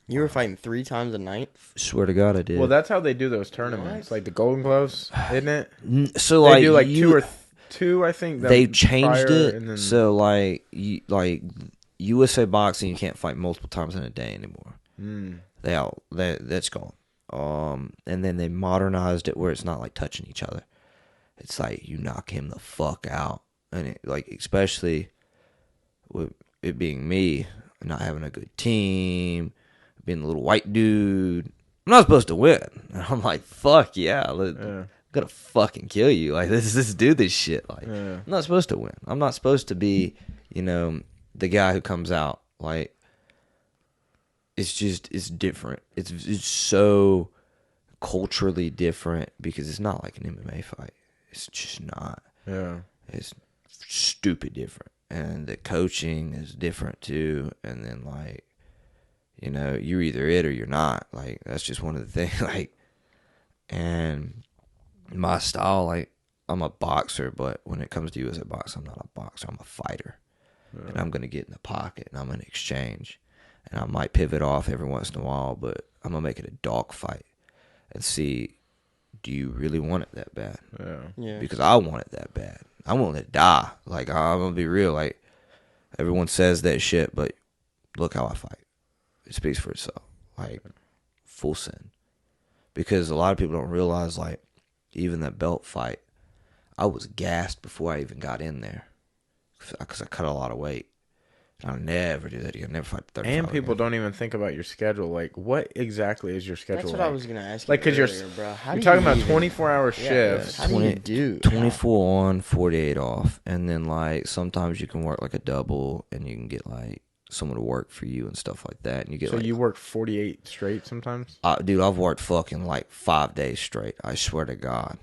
You were fighting 3 times a night? Swear to God, I did. Well, that's how they do those tournaments. What? Like the Golden Gloves, isn't it? So, they like, do, like, two, I think. They changed it. Then... So, like, USA Boxing, you can't fight multiple times in a day anymore. That's gone. And then they modernized it where it's not like touching each other. It's like you knock him the fuck out, and especially with it being me, not having a good team, being a little white dude. I'm not supposed to win. And I'm like, fuck yeah, I'm gonna fucking kill you. Like let's do this shit. Like I'm not supposed to win. I'm not supposed to be, the guy who comes out like. It's different. It's so culturally different because it's not like an MMA fight. It's just not. Yeah. stupid different. And the coaching is different too. And then like, you know, you're either it or you're not. Like, that's just one of the things. Like, and my style, like, I'm a boxer, but when it comes to USA box, I'm not a boxer. I'm a fighter. Yeah. And I'm going to get in the pocket and I'm going to exchange. And I might pivot off every once in a while, but I'm going to make it a dog fight and see, do you really want it that bad? Yeah. Because I want it that bad. I want to die. Like, I'm going to be real. Like, everyone says that shit, but look how I fight. It speaks for itself. Like, full send. Because a lot of people don't realize, like, even that belt fight, I was gassed before I even got in there because I cut a lot of weight. I'll never do that again. Never fight 35. And people don't even think about your schedule. Like, what exactly is your schedule? That's what I was gonna ask you. Like, because you're talking about 24-hour shifts. How do you do 24 on, 48 off, and then like sometimes you can work like a double, and you can get like someone to work for you and stuff like that. And you get so you work 48 straight sometimes. Dude, I've worked fucking like 5 days straight. I swear to God.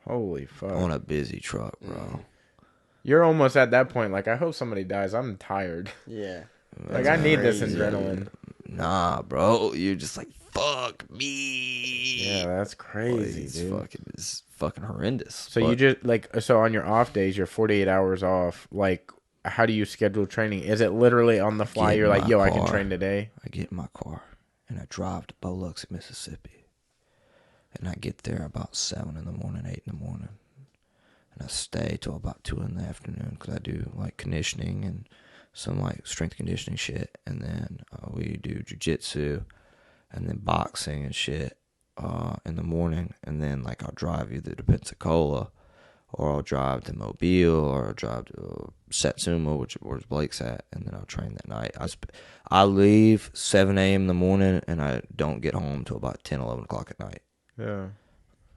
Holy fuck! On a busy truck, bro. You're almost at that point. Like, I hope somebody dies. I'm tired. Yeah. Like, I need this adrenaline. Nah, bro. You're just like, fuck me. Yeah, that's crazy, dude. It's fucking horrendous. So you just, like, so on your off days, you're 48 hours off. Like, how do you schedule training? Is it literally on the fly? You're like, yo, I can train today? I get in my car, and I drive to Biloxi, Mississippi. And I get there about 7 in the morning, 8 in the morning. And I stay till about 2 in the afternoon because I do like conditioning and some like strength conditioning shit. And then we do jiu-jitsu and then boxing and shit in the morning. And then like I'll drive either to Pensacola or I'll drive to Mobile or I'll drive to Satsuma, where Blake's at. And then I'll train that night. I leave 7 a.m. in the morning and I don't get home till about 10, 11 o'clock at night. Yeah.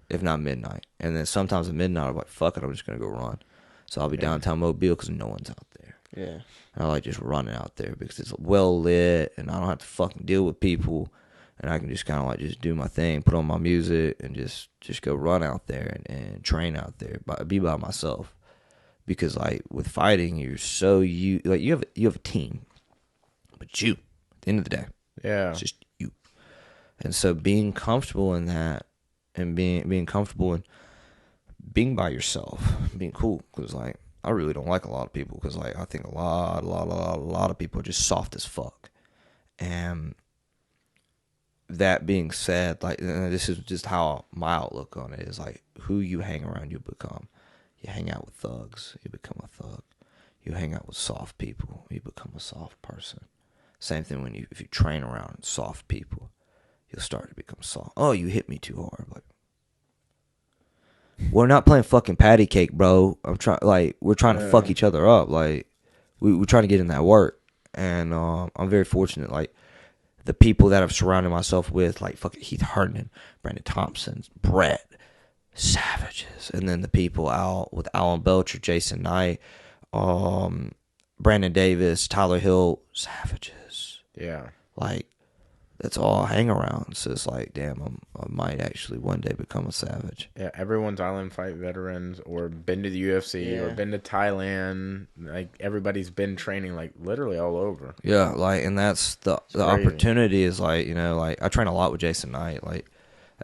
If not midnight. And then sometimes at midnight, I'm like, fuck it, I'm just going to go run. So I'll be downtown Mobile because no one's out there. Yeah. And I like just running out there because it's well lit and I don't have to fucking deal with people. And I can just kind of like just do my thing, put on my music and just go run out there and train out there. Be by myself. Because like with fighting, you're so you have a team. But you, at the end of the day. Yeah. It's just you. And so being comfortable in that, and being comfortable and being by yourself, being cool, because like I really don't like a lot of people, because like I think a lot of people are just soft as fuck. And that being said, like this is just how my outlook on it is, like who you hang around, you become. You hang out with thugs, you become a thug. You hang out with soft people, you become a soft person. Same thing if you train around soft people. You'll start to become soft. Oh, you hit me too hard. Like, we're not playing fucking patty cake, bro. We're trying to fuck each other up. Like, we're trying to get in that work. And I'm very fortunate. Like, the people that I've surrounded myself with, like fucking Heath Herndon, Brandon Thompson, Brett, savages. And then the people out with Alan Belcher, Jason Knight, Brandon Davis, Tyler Hill, savages. Yeah. Like, that's all I hang around. So it's like, damn, I might actually one day become a savage. Yeah, everyone's island fight veterans or been to the UFC or been to Thailand. Like, everybody's been training, like, literally all over. Yeah, like, and that's the opportunity is, like, you know, like, I train a lot with Jason Knight. Like,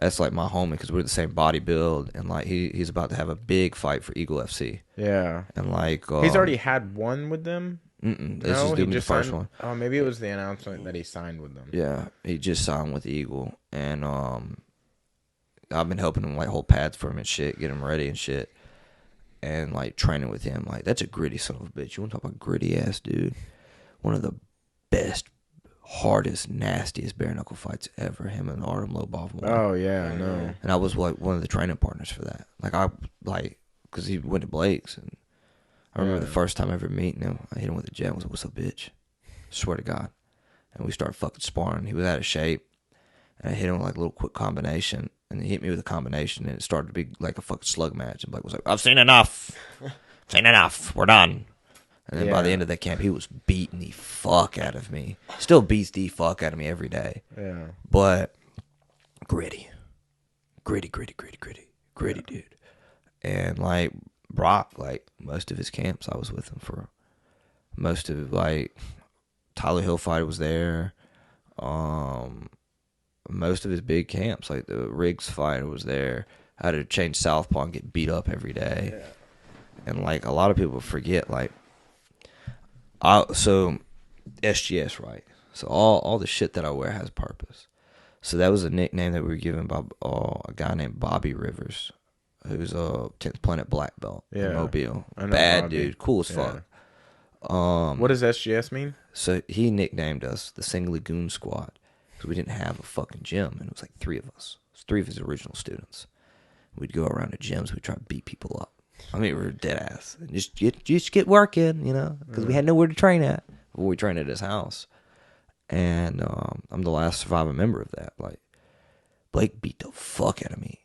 that's, like, my homie because we're the same body build. And, like, he's about to have a big fight for Eagle FC. Yeah. And, like... he's already had one with them? This is the first one. Oh, maybe it was the announcement that he signed with them. Yeah, he just signed with Eagle, and I've been helping him like hold pads for him and shit, get him ready and shit, and like training with him. Like, that's a gritty son of a bitch. You want to talk about gritty ass dude? One of the best, hardest, nastiest bare knuckle fights ever. Him and Artem Lobov won. Oh yeah, I know. And I was like one of the training partners for that. Because he went to Blake's and. I remember the first time ever meeting him, I hit him with a jab. I was like, what's up, bitch? Swear to God. And we started fucking sparring. He was out of shape. And I hit him with like a little quick combination. And he hit me with a combination. And it started to be like a fucking slug match. And Blake was like, I've seen enough. Seen enough. We're done. And then by the end of that camp, he was beating the fuck out of me. Still beats the fuck out of me every day. Yeah. But gritty. Gritty, dude. And like, Brock, like, most of his camps, I was with him for most of, like, Tyler Hill fight was there. Most of his big camps, like the Riggs fight was there. I had to change southpaw and get beat up every day. Yeah. And, like, a lot of people forget, like, so SGS, right? So all the shit that I wear has purpose. So that was a nickname that we were given by a guy named Bobby Rivers, who's a 10th Planet black belt in Mobile. Bad Bobby. Dude, cool as fuck. What does SGS mean? So he nicknamed us the Singly Goon Squad because we didn't have a fucking gym, and it was like 3 of us. It was 3 of his original students. We'd go around to gyms, we'd try to beat people up. I mean, we were dead ass. Just get working, you know, because we had nowhere to train at before we trained at his house. And I'm the last surviving member of that. Like, Blake beat the fuck out of me.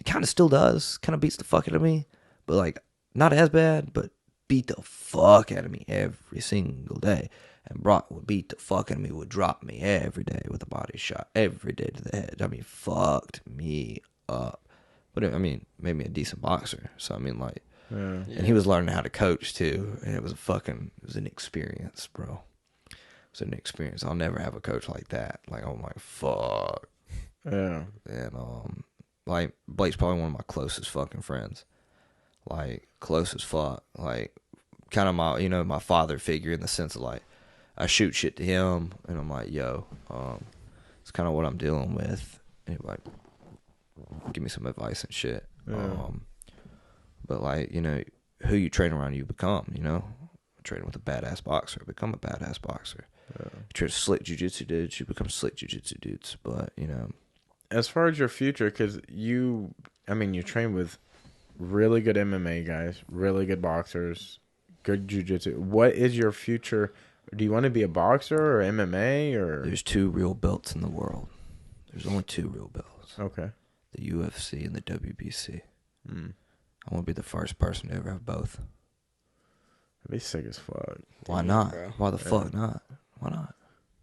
Kind of still does. Kind of beats the fuck out of me. But, like, not as bad, but beat the fuck out of me every single day. And Brock would beat the fuck out of me, would drop me every day with a body shot, every day to the head. I mean, fucked me up. But, I mean, made me a decent boxer. So, I mean, like, and he was learning how to coach, too. And it was an experience, bro. It was an experience. I'll never have a coach like that. Like, oh my fuck. Yeah. And, like, Blake's probably one of my closest fucking friends. Like, close as fuck. Like, kind of my, my father figure in the sense of, like, I shoot shit to him, and I'm like, yo, it's kind of what I'm dealing with. And he's like, give me some advice and shit. Yeah. But, like, who you train around, you become, Training with a badass boxer, become a badass boxer. Yeah. You train slick jiu-jitsu dudes, you become slick jiu-jitsu dudes. But, as far as your future, because you train with really good MMA guys, really good boxers, good jiu-jitsu. What is your future? Do you want to be a boxer or MMA? Or there's 2 real belts in the world. There's only 2 real belts. Okay. The UFC and the WBC. I want to be the first person to ever have both. That'd be sick as fuck. Why not? Bro. Why the fuck not? Why not?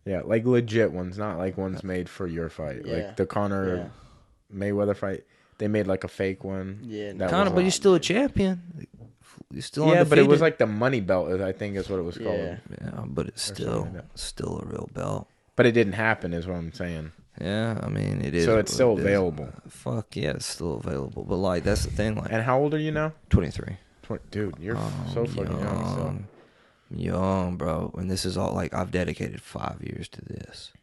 Yeah, like legit ones, not like ones made for your fight. Yeah. Like the Conor Mayweather fight, they made like a fake one. Yeah, Conor, but you're still a champion. You're still undefeated. But it was like the money belt, I think is what it was called. Yeah, but it's still a real belt. But it didn't happen, is what I'm saying. Yeah, I mean, it is. So it's still available. Fuck yeah, it's still available. But, like, that's the thing. Like, and how old are you now? 23. Dude, you're so fucking young. So. Young, bro. And this is all, like, I've dedicated 5 years to this.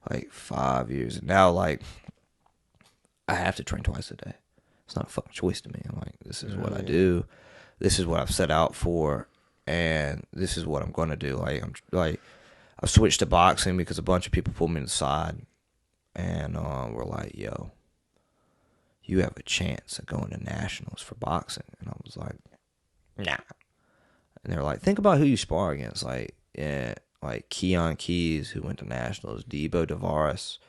Like, 5 years. And now, like, I have to train twice a day. It's not a fucking choice to me. I'm like, this is what I do. This is what I've set out for. And this is what I'm going to do. Like, I switched to boxing because a bunch of people pulled me aside. And we're like, yo, you have a chance of going to nationals for boxing. And I was like, nah. And they're like, think about who you spar against. Like Keon Keys, who went to nationals, Debo Tavares,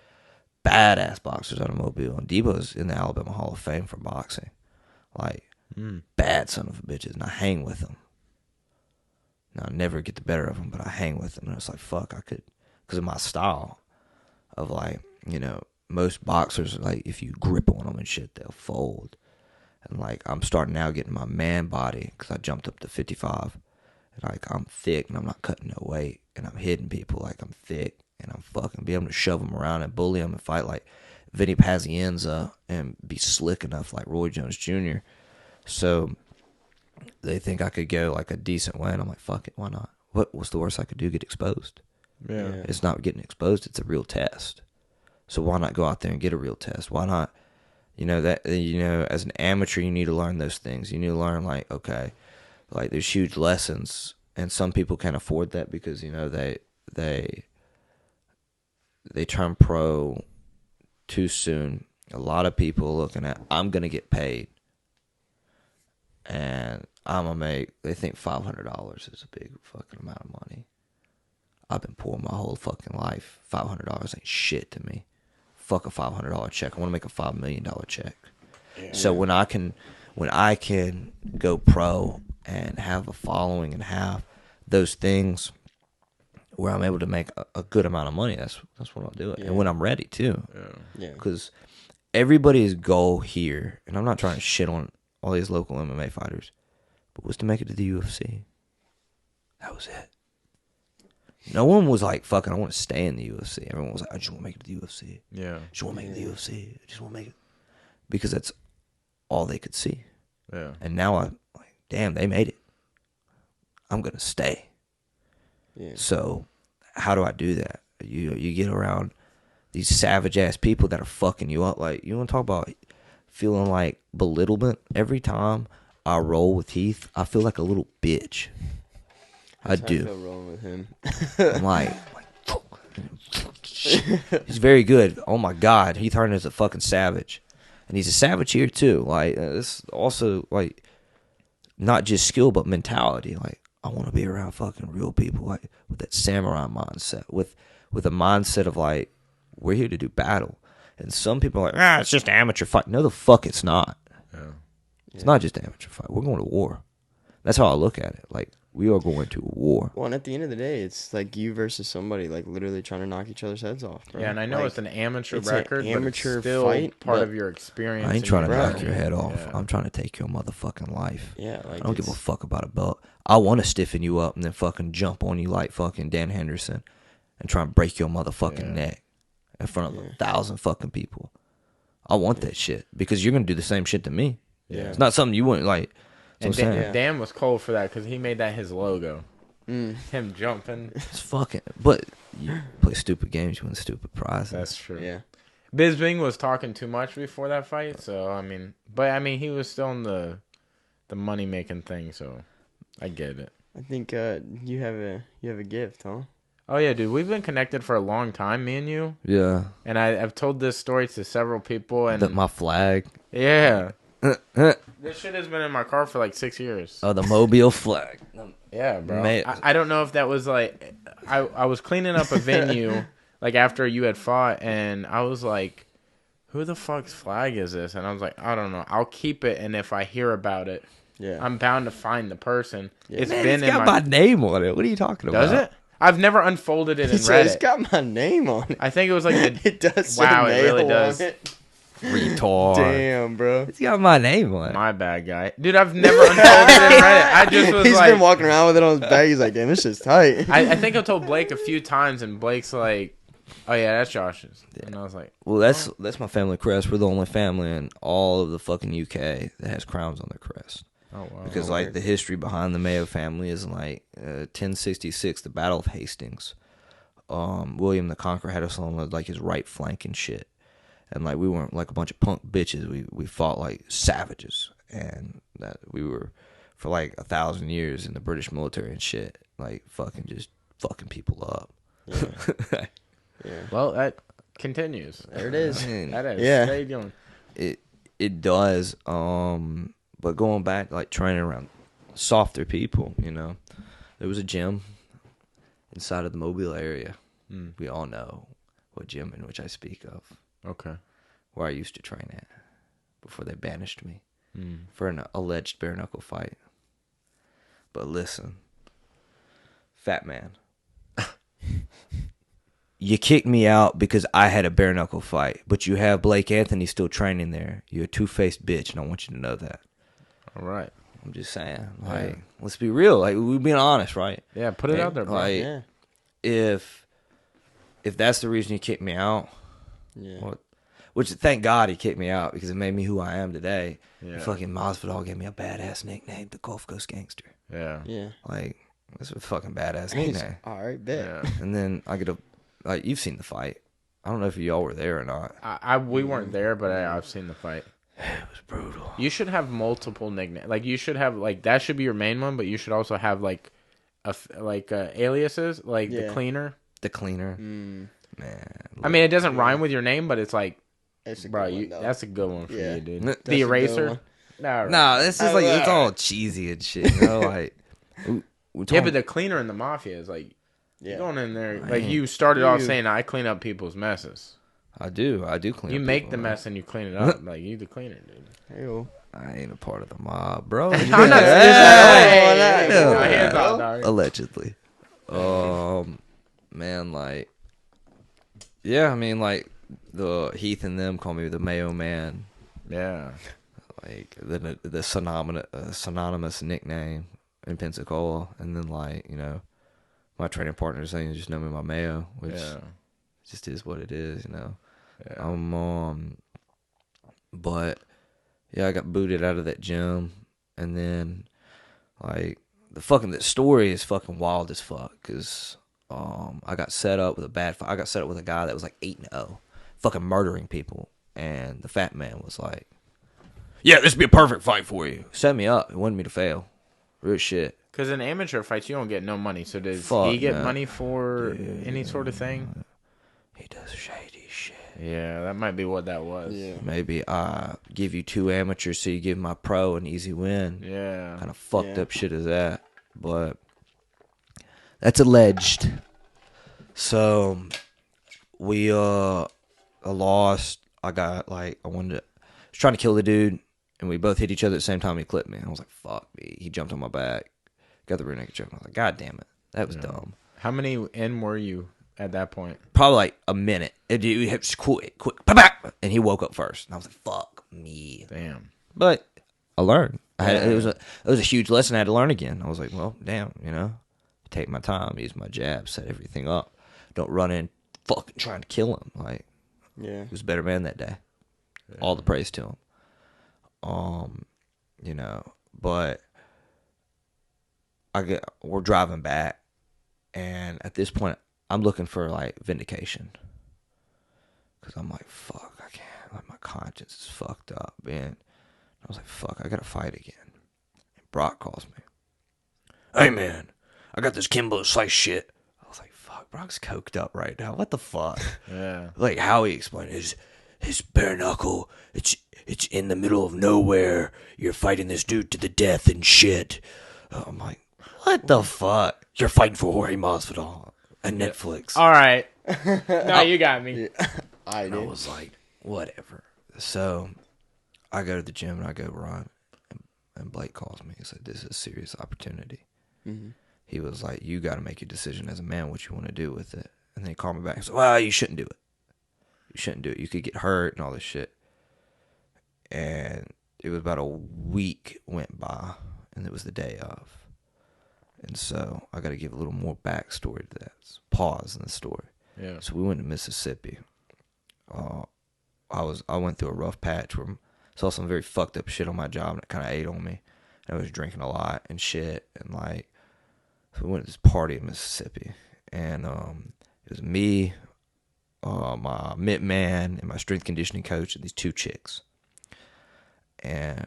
badass boxers out of Mobile. And Debo's in the Alabama Hall of Fame for boxing. Like, bad son of a bitches. And I hang with them. Now, I never get the better of them, but I hang with them. And it's like, fuck, I could, because of my style of, like, most boxers, like, if you grip on them and shit, they'll fold. And, like, I'm starting now getting my man body because I jumped up to 55. And, like, I'm thick and I'm not cutting no weight. And I'm hitting people like I'm thick. And I'm fucking be able to shove them around and bully them and fight like Vinny Pazienza and be slick enough like Roy Jones Jr. So they think I could go, like, a decent way. And I'm like, fuck it, why not? What's the worst I could do? Get exposed. Yeah. It's not getting exposed. It's a real test. So why not go out there and get a real test? Why not, as an amateur, you need to learn those things. You need to learn, like, okay, like, there's huge lessons, and some people can't afford that because, they turn pro too soon. A lot of people are looking at, I'm going to get paid, and I'm going to make, they think $500 is a big fucking amount of money. I've been poor my whole fucking life. $500 ain't shit to me. Fuck a $500 check. I want to make a $5 million check. Yeah. So when I can go pro and have a following and have those things where I'm able to make a good amount of money, that's when I'll do it. Yeah. And when I'm ready too. Yeah. Because everybody's goal here, and I'm not trying to shit on all these local MMA fighters. but was to make it to the UFC. That was it. No one was like, fucking, I want to stay in the UFC. Everyone was like, I just want to make it to the UFC. Yeah. I just want to make it to the UFC. I just want to make it. Because that's all they could see. Yeah. And now I'm like, damn, they made it. I'm going to stay. Yeah. So how do I do that? You get around these savage-ass people that are fucking you up. Like, you want to talk about feeling like belittlement? Every time I roll with Heath, I feel like a little bitch. I do. I feel rolling with him. I'm like he's very good. Oh my God, Heath Herndon is a fucking savage, and he's a savage here too. Like it's also like not just skill but mentality. Like I want to be around fucking real people, like with that samurai mindset, with a mindset of like we're here to do battle. And some people are like, it's just an amateur fight. No, the fuck it's not. Yeah. It's not just an amateur fight. We're going to war. That's how I look at it. Like. We are going to war. Well, and at the end of the day, it's like you versus somebody, like literally trying to knock each other's heads off, bro. Yeah, and I know like, it's an amateur record, an amateur but it's still fight, part of your experience. I ain't trying to knock your head off. Yeah. I'm trying to take your motherfucking life. Yeah, like I don't give a fuck about a belt. I want to stiffen you up and then fucking jump on you like fucking Dan Henderson and try and break your motherfucking neck in front of 1,000 fucking people. I want that shit because you're gonna do the same shit to me. Yeah, it's not something you wouldn't like. And Dan was cold for that because he made that his logo. Him jumping. It's fucking. But you play stupid games, you win stupid prizes. That's true. Yeah. Bisbing was talking too much before that fight, so I mean, he was still in the money making thing, so I get it. I think you have a gift, huh? Oh yeah, dude, we've been connected for a long time, me and you. Yeah. And I've told this story to several people, and my flag. Yeah. This shit has been in my car for like 6 years. Oh, the Mobile flag. Yeah, bro. I don't know if that was like... I was cleaning up a venue like after you had fought, and I was like, who the fuck's flag is this? And I was like, I don't know. I'll keep it, and if I hear about it, I'm bound to find the person. Yeah. It's got my name on it. What are you talking about? Does it? I've never unfolded it and read it. It's got my name on it. I think it was like... It does. Wow, it really does. Retard. Damn, bro. It's got my name on it. My bad, guy. Dude, I've never unfolded it and read it. I just was He's been walking around with it on his bag. He's like, damn, this shit's tight. I think I've told Blake a few times, and Blake's like, oh, yeah, that's Josh's. Yeah. And I was like... Well, that's my family crest. We're the only family in all of the fucking UK that has crowns on their crest. Oh, wow. Because, like, the history behind the Mayo family is, like, 1066, the Battle of Hastings. William the Conqueror had us on, like, his right flank and shit. And, like, we weren't, like, a bunch of punk bitches. We fought, like, savages. And that we were, for, like, 1,000 years in the British military and shit. Like, just fucking people up. Yeah. Yeah. Well, that continues. There it is. That is. Yeah. Stay going. It does. But going back, like, training around softer people, you know. There was a gym inside of the Mobile area. We all know what gym in which I speak of. Okay. Where I used to train at before they banished me for an alleged bare knuckle fight. But listen, fat man, you kicked me out because I had a bare knuckle fight, but you have Blake Anthony still training there. You're a two-faced bitch, and I want you to know that. All right. I'm just saying, like, let's be real. Like, we're being honest, right? Yeah, put it out there, bro. Like, if that's the reason you kicked me out, which thank God he kicked me out because it made me who I am today. Yeah. Fucking Masvidal gave me a badass nickname, the Gulfcoast Gangster. Yeah. Yeah. Like, that's a fucking badass nickname. All right, bet. Yeah. And then I get like, you've seen the fight. I don't know if y'all were there or not. We weren't there, but I've seen the fight. It was brutal. You should have multiple nicknames. Like, you should have, like, that should be your main one, but you should also have, like, aliases, like the cleaner. The cleaner. Man. I mean, it doesn't rhyme with your name, but it's like, that's a that's a good one for you, dude. That's the eraser. No, this is like, it's all cheesy and shit. You know, like, but the cleaner in the mafia is like, you're going in there. Like, you started off saying, I clean up people's messes. I do clean up. You make the mess and you clean it up. Like, you the cleaner, dude. Hey-o. I ain't a part of the mob, bro. I'm not hands off, dog. Allegedly. Man, like, yeah, I mean, like, the Heath and them call me the Mayo man. Yeah. like the synonymous nickname in Pensacola, and then like my training partner saying just know me by Mayo, which just is what it is, Yeah. But yeah, I got booted out of that gym, and then like the story is fucking wild as fuck because I got set up with I got set up with a guy that was like 8-0, fucking murdering people, and the fat man was like, "Yeah, this would be a perfect fight for you." Set me up. He wanted me to fail. Real shit. Because in amateur fights, you don't get no money. So does he get money for any sort of thing? He does shady shit. Yeah, that might be what that was. Yeah. Maybe I give you 2 amateurs so you give my pro an easy win. Yeah. Kind of fucked up shit is that. But that's alleged. So we lost. I was trying to kill the dude, and we both hit each other at the same time. He clipped me. I was like, fuck me. He jumped on my back, got the rear naked choke. I was like, God damn it. That was dumb. How many in were you at that point? Probably like a minute. It was quick. And he woke up first. And I was like, fuck me. Damn. But I learned. It was a huge lesson I had to learn again. I was like, well, damn, take my time, use my jab, set everything up. Don't run in fucking trying to kill him. Like, he was a better man that day. Yeah. All the praise to him. But we're driving back, and at this point, I'm looking for like vindication, because I'm like, fuck, I can't. Like, my conscience is fucked up, man. I was like, fuck, I gotta fight again. And Brock calls me. Hey, man, I got this Kimbo Slice shit. I was like, fuck, Brock's coked up right now. What the fuck? Yeah. Like, how he explained his bare knuckle, it's in the middle of nowhere. You're fighting this dude to the death and shit. I'm like, what the fuck? You're fighting for Jorge Masvidal and Netflix. All right. No, you got me. I was like, whatever. So I go to the gym and I go run, and Blake calls me. He said, this is a serious opportunity. Mm-hmm. He was like, you got to make a decision as a man what you want to do with it. And then he called me back and said, well, you shouldn't do it. You shouldn't do it. You could get hurt and all this shit. And it was about a week went by, and it was the day of. And so I got to give a little more backstory to that. Pause in the story. Yeah. So we went to Mississippi. I went through a rough patch where I saw some very fucked up shit on my job, and it kind of ate on me. And I was drinking a lot and shit, and like, so we went to this party in Mississippi, and it was me, my mitt man, and my strength conditioning coach, and these 2 chicks. And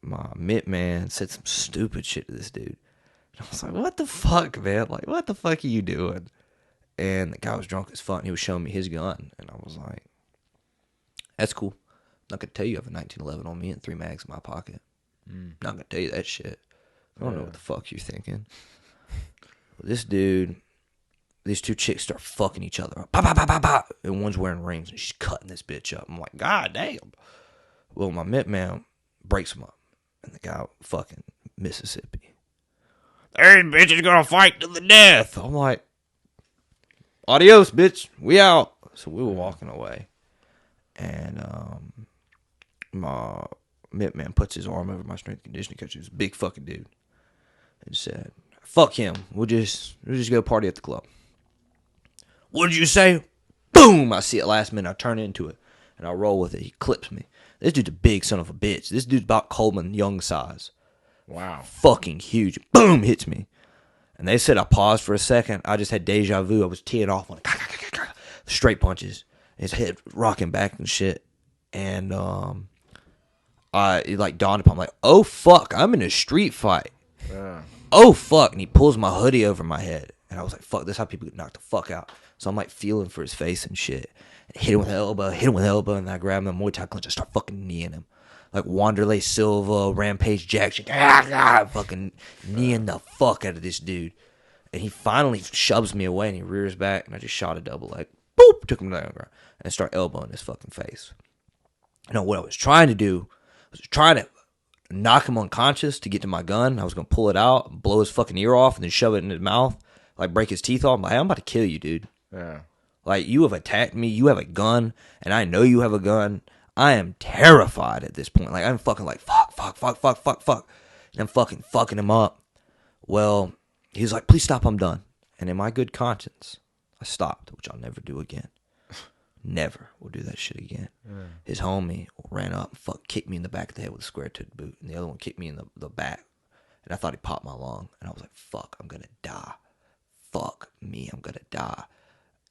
my mitt man said some stupid shit to this dude. And I was like, what the fuck, man? Like, what the fuck are you doing? And the guy was drunk as fuck, and he was showing me his gun. And I was like, that's cool. I'm not going to tell you I have a 1911 on me and 3 mags in my pocket. Not going to tell you that shit. I don't know what the fuck you're thinking. Well, this dude, these 2 chicks start fucking each other up. Pop, pop, pop, pop, pop. And one's wearing rings, and she's cutting this bitch up. I'm like, God damn. Well, my mitt man breaks him up. And the guy fucking Mississippi. This bitch is going to fight to the death. I'm like, adios, bitch. We out. So we were walking away. And my mitt man puts his arm over my strength conditioning coach. He was a big fucking dude. And said, fuck him. We'll just go party at the club. What did you say? Boom! I see it last minute. I turn into it. And I roll with it. He clips me. This dude's a big son of a bitch. This dude's about Coleman Young size. Wow. Fucking huge. Boom! Hits me. And they said I paused for a second. I just had deja vu. I was teeing off on straight punches. His head rocking back and shit. And it like dawned upon me, like, oh fuck, I'm in a street fight. Yeah. Oh fuck. And he pulls my hoodie over my head. And I was like, fuck, this is how people get knocked the fuck out. So I'm like feeling for his face and shit. And hit him with an elbow, and I grab him in the Muay Thai clinch and start fucking kneeing him. Like Wanderlei Silva, Rampage Jackson, fucking kneeing the fuck out of this dude. And he finally shoves me away, and he rears back, and I just shot a double leg. Boop! Took him down the ground, and start elbowing his fucking face. You know, what I was trying to do was trying to knock him unconscious to get to my gun. I was going to pull it out, blow his fucking ear off, and then shove it in his mouth, like break his teeth off. I'm like, I'm about to kill you, dude. Yeah. Like, you have attacked me, you have a gun, and I know you have a gun. I am terrified at this point. Like, I'm fucking like, fuck. And I'm fucking him up. Well, he's like, please stop, I'm done. And in my good conscience, I stopped, which I'll never do again. Never will do that shit again. His homie ran up and kicked me in the back of the head with a square-toed boot. And the other one kicked me in the back. And I thought he popped my lung. And I was like, fuck, I'm going to die. Fuck me, I'm going to die.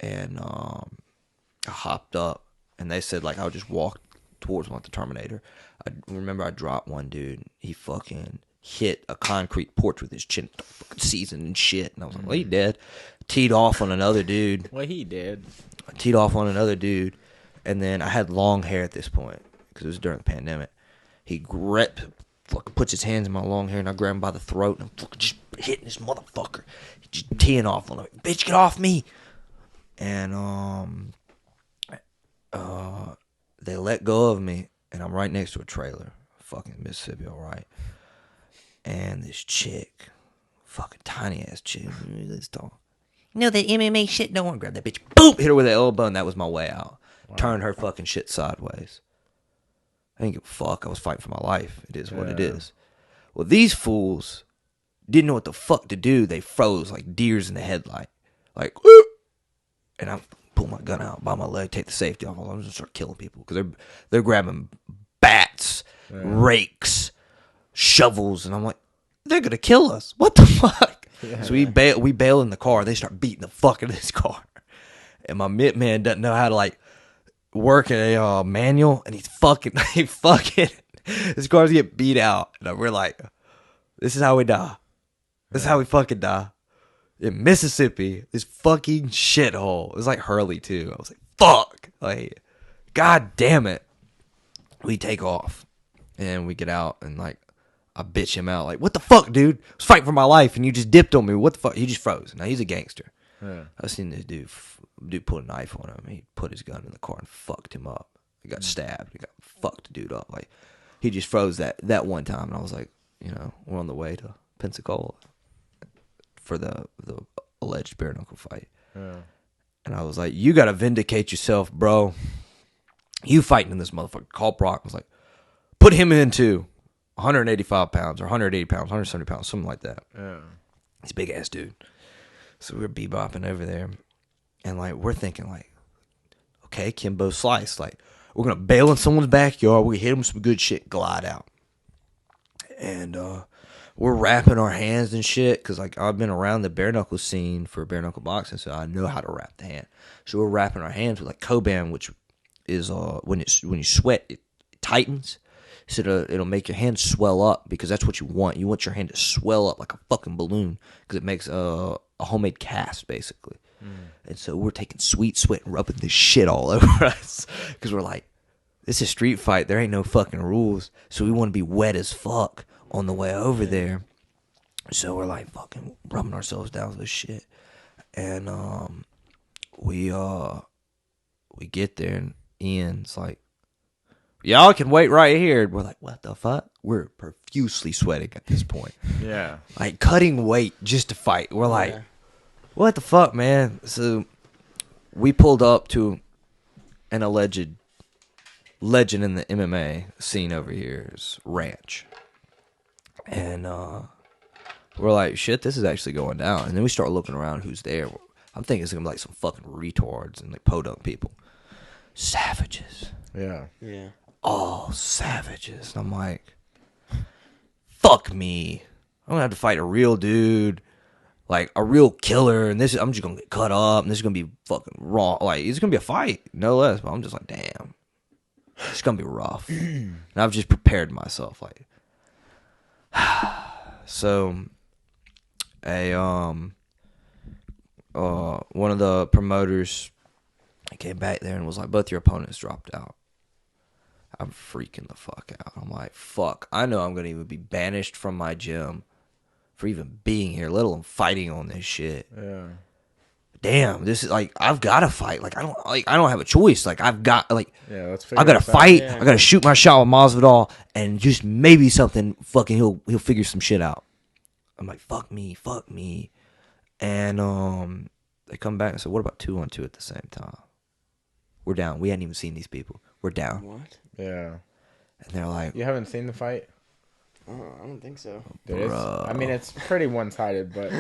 And I hopped up. And they said, like, I would just walk towards him like the Terminator. I remember I dropped one dude. He fucking hit a concrete porch with his chin, fucking seasoned and shit. And I was like, well, he dead. Teed off on another dude. Well, he did. I teed off on another dude. And then I had long hair at this point because it was during the pandemic. He fucking puts his hands in my long hair and I grab him by the throat and I'm fucking just hitting this motherfucker. Just teeing off on him. Bitch, get off me. And they let go of me and I'm right next to a trailer. Fucking Mississippi, all right. And this chick, fucking tiny ass chick, this tall. You know that MMA shit? Don't want to grab that bitch. Boom! Hit her with an elbow, and that was my way out. Wow. Turned her fucking shit sideways. I didn't give a fuck. I was fighting for my life. It is what it is. Well, these fools didn't know what the fuck to do. They froze like deers in the headlight. Like, whoop! And I pull my gun out by my leg, take the safety off. I'm just gonna start killing people because they're grabbing bats, rakes, shovels, and I'm like, they're gonna kill us. What the fuck? Yeah. So we bail in the car. They start beating the fuck out of this car, and my mitt man doesn't know how to like work a manual, and he's fucking his cars get beat out, and we're like, this is how we die. This is how we fucking die. In Mississippi, this fucking shithole. It was like Hurley too. I was like, fuck. Like, god damn it. We take off. And we get out and like I bitch him out. Like, what the fuck, dude? I was fighting for my life and you just dipped on me. What the fuck? He just froze. Now he's a gangster. Yeah. I seen this dude put a knife on him. He put his gun in the car and fucked him up. He got stabbed. He got fucked the dude up. Like, he just froze that one time. And I was like, you know, we're on the way to Pensacola for the alleged bare knuckle fight. Yeah. And I was like, you got to vindicate yourself, bro. You fighting in this motherfucker. Call Brock. I was like, put him into 185 pounds or 180 pounds, 170 pounds, something like that. Yeah. He's a big ass dude. So we're bebopping over there. And like, we're thinking like, okay, Kimbo Slice. Like, we're going to bail in someone's backyard. We hit him with some good shit, glide out. And we're wrapping our hands and shit because like I've been around the bare knuckle scene for bare knuckle boxing, so I know how to wrap the hand. So we're wrapping our hands with like Coban, which is when you sweat, it tightens. So it'll make your hand swell up because that's what you want. You want your hand to swell up like a fucking balloon because it makes a homemade cast basically. And so we're taking sweet sweat and rubbing this shit all over us because we're like, this is a street fight. There ain't no fucking rules. So we want to be wet as fuck on the way over there. So we're like fucking rubbing ourselves down with this shit. And we get there and Ian's like, y'all can wait right here. And we're like, what the fuck? We're profusely sweating at this point. Yeah. Like cutting weight just to fight. We're like, what the fuck, man? So we pulled up to an alleged legend in the MMA scene over here's ranch. And we're like, shit, this is actually going down. And then we start looking around who's there. I'm thinking it's going to be like some fucking retards and like podunk people. Savages. Yeah. Yeah. All savages. And I'm like, fuck me. I'm going to have to fight a real dude. Like a real killer. And I'm just going to get cut up. And this is going to be fucking raw. Like, it's going to be a fight. No less. But I'm just like, damn. It's going to be rough. And I've just prepared myself. Like, so one of the promoters came back there and was like, both your opponents dropped out. I'm freaking the fuck out. I'm like, fuck. I know I'm going to even be banished from my gym for even being here, let alone fighting on this shit. Yeah. Damn, this is like, I've got to fight. Like, I don't have a choice. Like, I've got, like, I got to fight. Yeah. I got to shoot my shot with Masvidal, and just maybe something fucking, he'll figure some shit out. I'm like, fuck me. And they come back and say, what about 2-on-2 at the same time? We're down. We hadn't even seen these people. We're down. What? Yeah. And they're like, you haven't seen the fight? I don't think so. Dude, I mean, it's pretty one-sided, but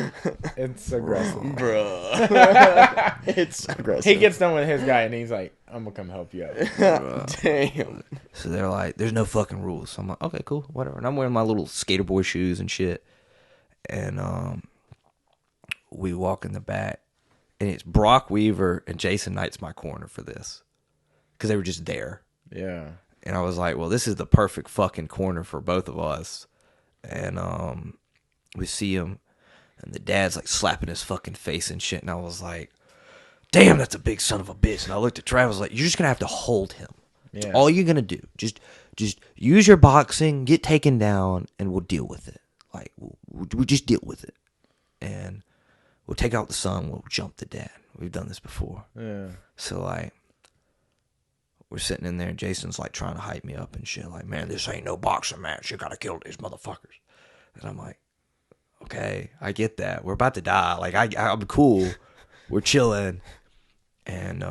it's aggressive. Bruh. It's aggressive. He gets done with his guy, and he's like, I'm going to come help you out. Damn. So they're like, there's no fucking rules. So I'm like, okay, cool, whatever. And I'm wearing my little skater boy shoes and shit. And we walk in the back, and it's Brock Weaver and Jason Knight's my corner for this. Because they were just there. Yeah. And I was like, well, this is the perfect fucking corner for both of us. And we see him, and the dad's like slapping his fucking face and shit. And I was like, damn, that's a big son of a bitch. And I looked at Travis like, you're just going to have to hold him. Yeah. That's all you're going to do. Just use your boxing, get taken down, and we'll deal with it. Like, we'll just deal with it. And we'll take out the son, we'll jump the dad. We've done this before. Yeah. So, like, we're sitting in there, and Jason's, like, trying to hype me up and shit. Like, man, this ain't no boxing match. You got to kill these motherfuckers. And I'm like, okay, I get that. We're about to die. Like, I'm cool. We're chilling. And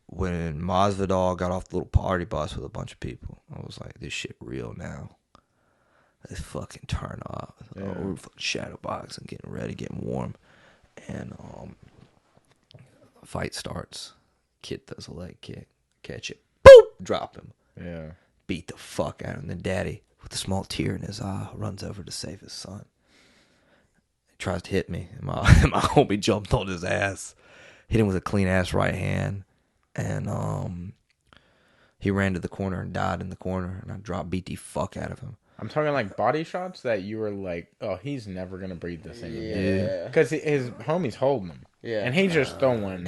when Masvidal got off the little party bus with a bunch of people, I was like, this shit real now. Let's fucking turn up. Yeah. Oh, we're fucking shadow boxing, getting ready, getting warm. And the fight starts. Kid does a leg kick. Catch it. Boop! Drop him. Yeah. Beat the fuck out of him. Then daddy, with a small tear in his eye, runs over to save his son. He tries to hit me. And my homie jumped on his ass. Hit him with a clean-ass right hand. And he ran to the corner and died in the corner. And I beat the fuck out of him. I'm talking like body shots that you were like, oh, he's never going to breathe the same again. Because his homie's holding him. Yeah. And he's just throwing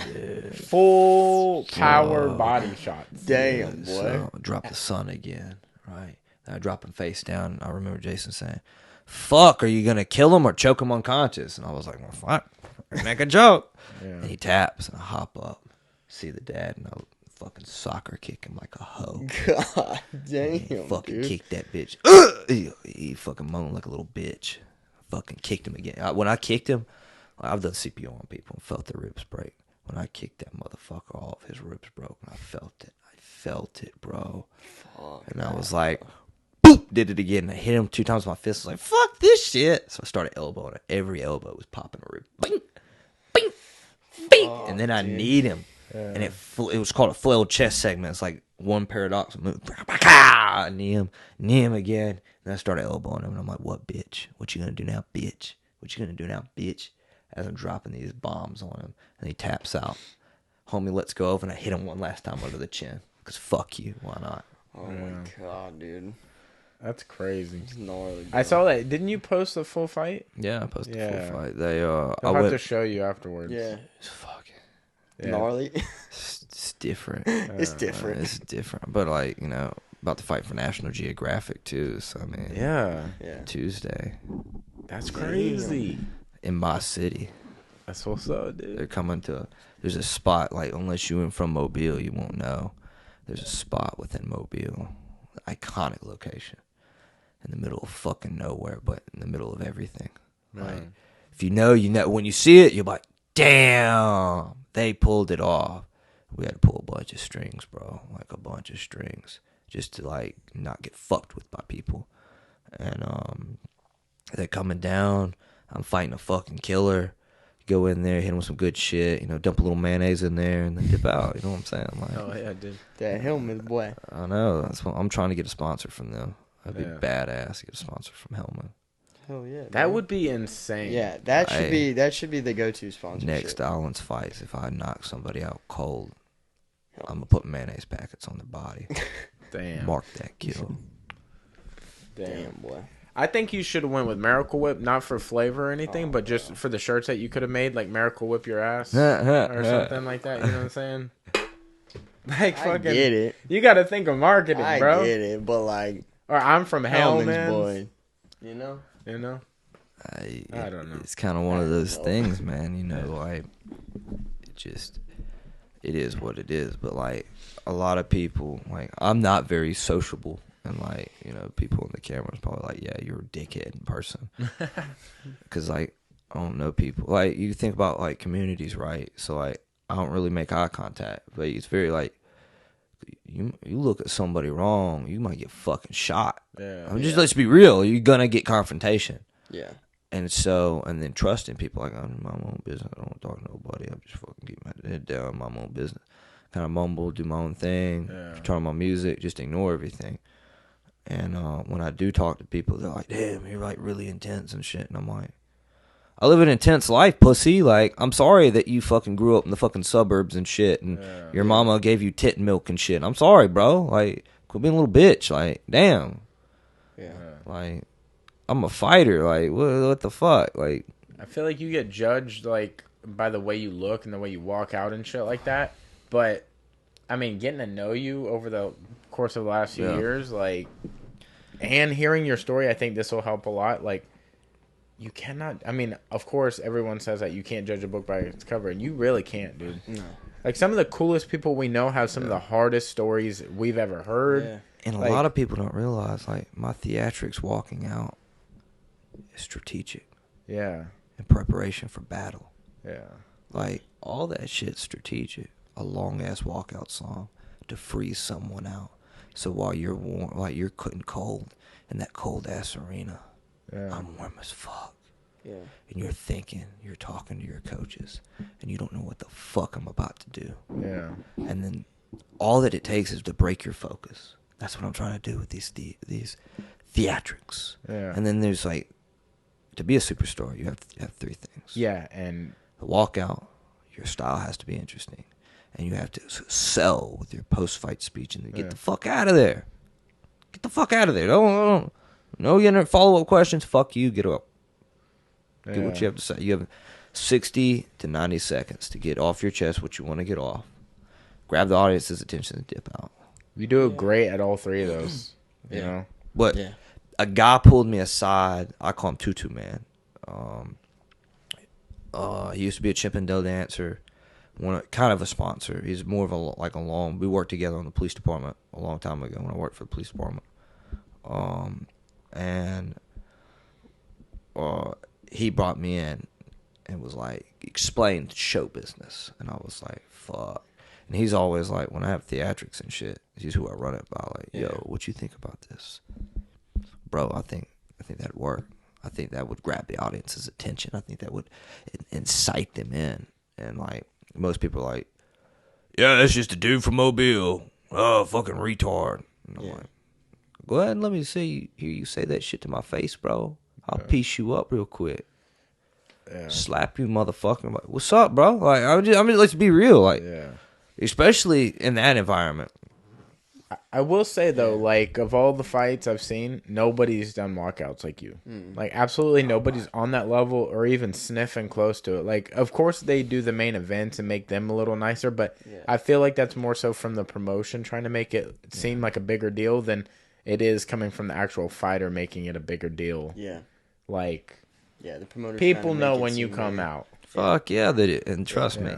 full power body shots. Damn, boy. So I dropped the son again, right? And I dropped him face down. I remember Jason saying, fuck, are you going to kill him or choke him unconscious? And I was like, well, fuck, make a joke. Yeah. And he taps, and I hop up, see the dad, and I fucking soccer kick him like a hoe. God damn, he fucking kicked that bitch. He fucking moaned like a little bitch. Fucking kicked him again. When I kicked him, I've done CPO on people and felt their ribs break. When I kicked that motherfucker off, his ribs broke, and I felt it. I felt it, bro. Fuck, and I was like, boop, did it again. I hit him 2 times with my fist. I was like, fuck this shit. So I started elbowing it. Every elbow was popping a rib. Bing, bing, bing. And then I kneed him. Yeah. And it was called a flailed chest segment. It's like one paradox move. Knee him again. And I started elbowing him. And I'm like, what, bitch? What you gonna do now, bitch? What you gonna do now, bitch? As I'm dropping these bombs on him. And he taps out. Homie lets go over, and I hit him one last time under the chin. Because fuck you. Why not? Oh, my God, dude. That's crazy. It's gnarly. I saw that. Didn't you post the full fight? Yeah, I posted the full fight. I'll have to show you afterwards. Yeah. It's fucking gnarly. It's different. It's different. It's different. But, like, you know, about to fight for National Geographic, too. So, I mean, yeah. Tuesday. That's crazy. In my city. That's what's up, dude. They're coming to, there's a spot, like, unless you're from Mobile, you won't know. There's a spot within Mobile, iconic location, in the middle of fucking nowhere, but in the middle of everything. Like, if you know, when you see it, you're like, damn, they pulled it off. We had to pull a bunch of strings, bro, like a bunch of strings, just to, like, not get fucked with by people. And they're coming down. I'm fighting a fucking killer. Go in there, hit him with some good shit, you know, dump a little mayonnaise in there, and then dip out. You know what I'm saying? Like, oh, yeah, dude. That helmet, boy. I know. That's what I'm trying to get a sponsor from them. That'd be badass to get a sponsor from Hellman. Hell yeah. That would be insane. Yeah, that should be the go-to sponsorship. Next Island's fights, if I knock somebody out cold, I'm gonna put mayonnaise packets on their body. Damn. Mark that kill. Damn, boy. I think you should have went with Miracle Whip, not for flavor or anything, but just for the shirts that you could have made, like Miracle Whip your ass or something like that. You know what I'm saying? Like fucking. I get it. You got to think of marketing, bro. I get it, but like. Or I'm from Hellman's, boy. You know. I don't know. It's kind of one of those things, man. You know, like it is what it is. But like a lot of people, like I'm not very sociable. And, like, you know, people in the camera is probably like, yeah, you're a dickhead in person. Because, like, I don't know people. Like, you think about, like, communities, right? So, like, I don't really make eye contact. But it's very, like, you look at somebody wrong, you might get fucking shot. Yeah. Let's be real. You're gonna get confrontation. Yeah. And then trusting people, like, I'm in my own business. I don't want to talk to nobody. I'm just fucking keep my head down, my own business. Kind of mumble, do my own thing. Turn on my music, just ignore everything. And when I do talk to people, they're like, damn, you're like really intense and shit. And I'm like, I live an intense life, pussy. Like, I'm sorry that you fucking grew up in the fucking suburbs and shit, and your mama gave you tit milk and shit. I'm sorry, bro. Like, quit being a little bitch. Like, damn. Yeah. Like, I'm a fighter. Like, what the fuck? Like, I feel like you get judged, like, by the way you look and the way you walk out and shit like that. But, I mean, getting to know you over the course of the last few years, like, and hearing your story, I think this will help a lot. Like, you cannot, I mean, of course, everyone says that you can't judge a book by its cover, and you really can't, dude. No. Like, some of the coolest people we know have some of the hardest stories we've ever heard. Yeah. And like, a lot of people don't realize, like, my theatrics walking out is strategic. Yeah. In preparation for battle. Yeah. Like, all that shit's strategic. A long-ass walkout song to freeze someone out. So while you're warm, like, you're cutting cold in that cold-ass arena, I'm warm as fuck. Yeah. And you're thinking, you're talking to your coaches, and you don't know what the fuck I'm about to do. Yeah. And then all that it takes is to break your focus. That's what I'm trying to do with these theatrics. Yeah. And then there's, like, to be a superstar, you have to have three things. Yeah, and the walkout, your style has to be interesting. And you have to sell with your post-fight speech and get the fuck out of there. Get the fuck out of there. No follow-up questions. Fuck you. Get up. Get what you have to say. You have 60 to 90 seconds to get off your chest what you want to get off. Grab the audience's attention and dip out. You do it great at all three of those. You know? But a guy pulled me aside. I call him Tutu Man. He used to be a Chippendale dancer. Kind of a sponsor. He's more of we worked together on the police department a long time ago when I worked for the police department. And he brought me in and was like, explained show business. And I was like, fuck. And he's always like, when I have theatrics and shit, he's who I run it by. Like, yo, what you think about this? Bro, I think that'd work. I think that would grab the audience's attention. I think that would incite them in. And, like, most people are like, yeah, that's just a dude from Mobile. Oh, fucking retard. And I'm like, go ahead and let me hear you say that shit to my face, bro. I'll piece you up real quick. Yeah. Slap you, motherfucker. I'm like, what's up, bro? Like, I mean, let's be real. Like, especially in that environment. I will say, though, like, of all the fights I've seen, nobody's done walkouts like you. Like, absolutely nobody's on that level or even sniffing close to it. Like, of course they do the main events and make them a little nicer, but I feel like that's more so from the promotion trying to make it seem like a bigger deal than it is coming from the actual fighter making it a bigger deal. Yeah. Like, the promoter. People know when you come out. Fuck yeah, they do. And trust me.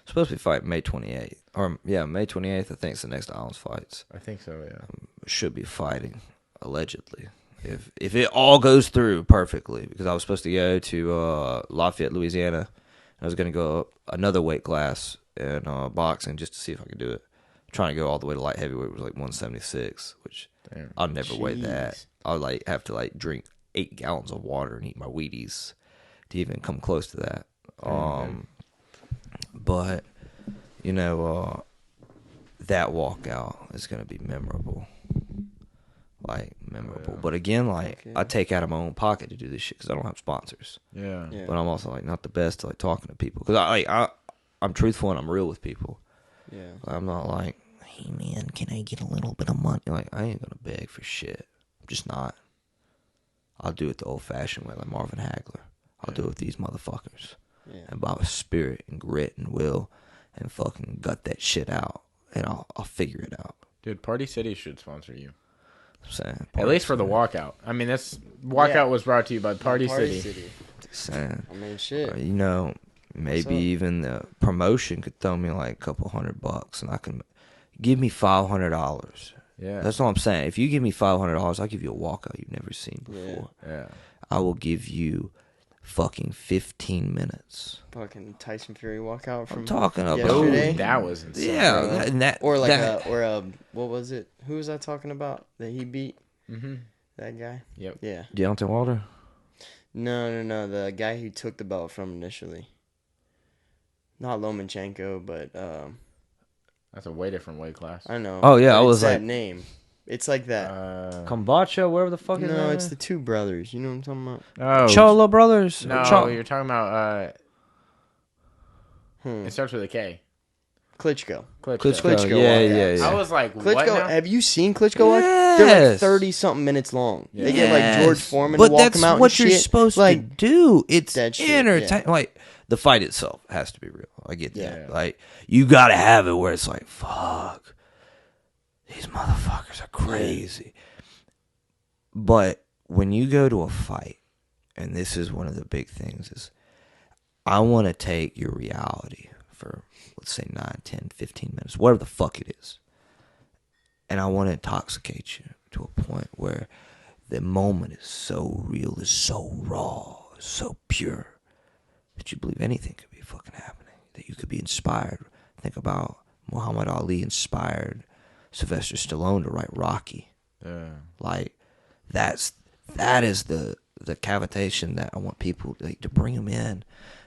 Supposed to be fighting May 28th. Or, May 28th, I think it's the next Islands fights. I think so, yeah. Should be fighting, allegedly. If it all goes through perfectly. Because I was supposed to go to Lafayette, Louisiana. I was going to go up another weight class in boxing just to see if I could do it. Trying to go all the way to light heavyweight was like 176, which I'll never weigh that. I'll like have to like drink 8 gallons of water and eat my Wheaties to even come close to that. But, you know, that walkout is going to be memorable. Like, memorable. But again, like, I take out of my own pocket to do this shit because I don't have sponsors. Yeah. But I'm also, like, not the best at, like, talking to people. Because I'm truthful and I'm real with people. Yeah. I'm not like, hey, man, can I get a little bit of money? Like, I ain't going to beg for shit. I'm just not. I'll do it the old-fashioned way, like Marvin Hagler. I'll do it with these motherfuckers. Yeah. And by spirit and grit and will and fucking gut that shit out. And I'll figure it out. Dude, Party City should sponsor you. I'm saying. At least for the walkout. I mean, this walkout was brought to you by Party City. Saying. I mean, shit. You know, maybe even the promotion could throw me like a couple $100 and I can give me $500. Yeah. That's all I'm saying. If you give me $500, I'll give you a walkout you've never seen before. Yeah. I will give you fucking 15 minutes. Fucking Tyson Fury walkout from I'm talking about yesterday. That was insane. Yeah, what was it? Who was I talking about that he beat? Mm-hmm. That guy. Yep. Yeah. Deontay Wilder. No. The guy who took the belt from initially. Not Lomachenko, but that's a way different weight class. I know. Oh yeah, I was that like name. It's like that. Kombucha, whatever the fuck is that? No, it's the two brothers. You know what I'm talking about? Oh, Cholo brothers. No, you're talking about. It starts with a K. Klitschko. Yeah. I was like, Klitschko. what now? Have you seen Klitschko? Yes. They're like 30-something minutes long. Yeah. They get like George Foreman but to walk them out. But that's what and you're shit. supposed to do. It's entertaining. Like the fight itself has to be real. I get that. Yeah. Like you got to have it where it's like, fuck, these motherfuckers are crazy. But when you go to a fight, and this is one of the big things, is I want to take your reality for, let's say, 9, 10, 15 minutes, whatever the fuck it is. And I want to intoxicate you to a point where the moment is so real, is so raw, is so pure, that you believe anything could be fucking happening, that you could be inspired. Think about Muhammad Ali inspired Sylvester Stallone to write Rocky. Yeah. Like, that is the cavitation that I want people to bring them in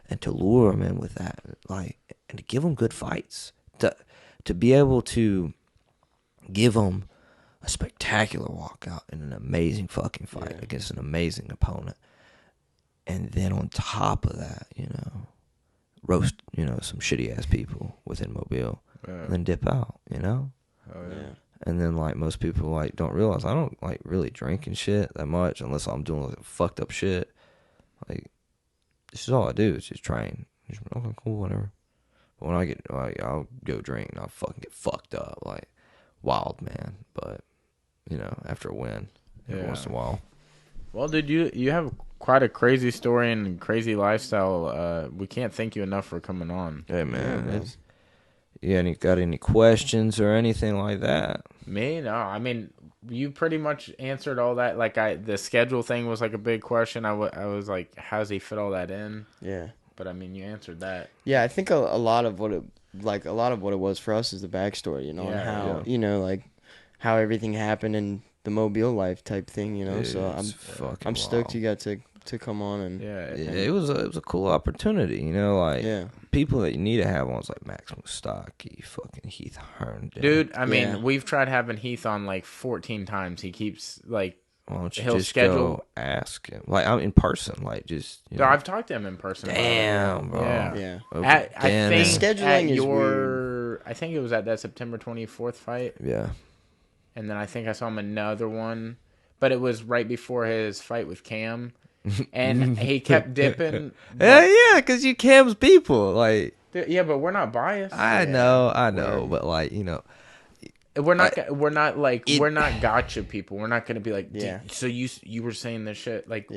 and to lure them in with that, like, and to give them good fights, to be able to give them a spectacular walkout in an amazing fucking fight against an amazing opponent, and then on top of that, roast some shitty ass people within Mobile, and then dip out, Oh yeah. And then, like, most people, like, don't realize I don't, like, really drink and shit that much unless I'm doing, like, fucked up shit. Like, this is all I do. It's just train. Just, okay, cool, whatever. But when I get, like, I'll go drink and I'll fucking get fucked up. Like, wild, man. But, after a win, every once in a while. Well, dude, you have quite a crazy story and crazy lifestyle. We can't thank you enough for coming on. Hey, man. You got any questions or anything like that? Me? No. I mean, you pretty much answered all that. Like, the schedule thing was like a big question. I was like, how does he fit all that in? Yeah. But I mean, you answered that. Yeah, I think a lot of what it was for us is the backstory, and how like how everything happened in the Mobile life type thing, So I'm stoked you got to come on and it was a cool opportunity, people that you need to have on is like Max Mustaki, fucking Heath Herndon. Dude, I mean, we've tried having Heath on like 14 times. He keeps like, why don't you just go ask him? Like, I'm in person, like, just. I've talked to him in person. Damn, bro. Yeah. I think scheduling is weird. I think it was at that September 24th fight. Yeah. And then I think I saw him another one, but it was right before his fight with Cam. And he kept dipping. Yeah, because you Cam's people, like. Yeah, but we're not biased. I know, but like, we're not gotcha people. We're not gonna be like, so you were saying this shit, like,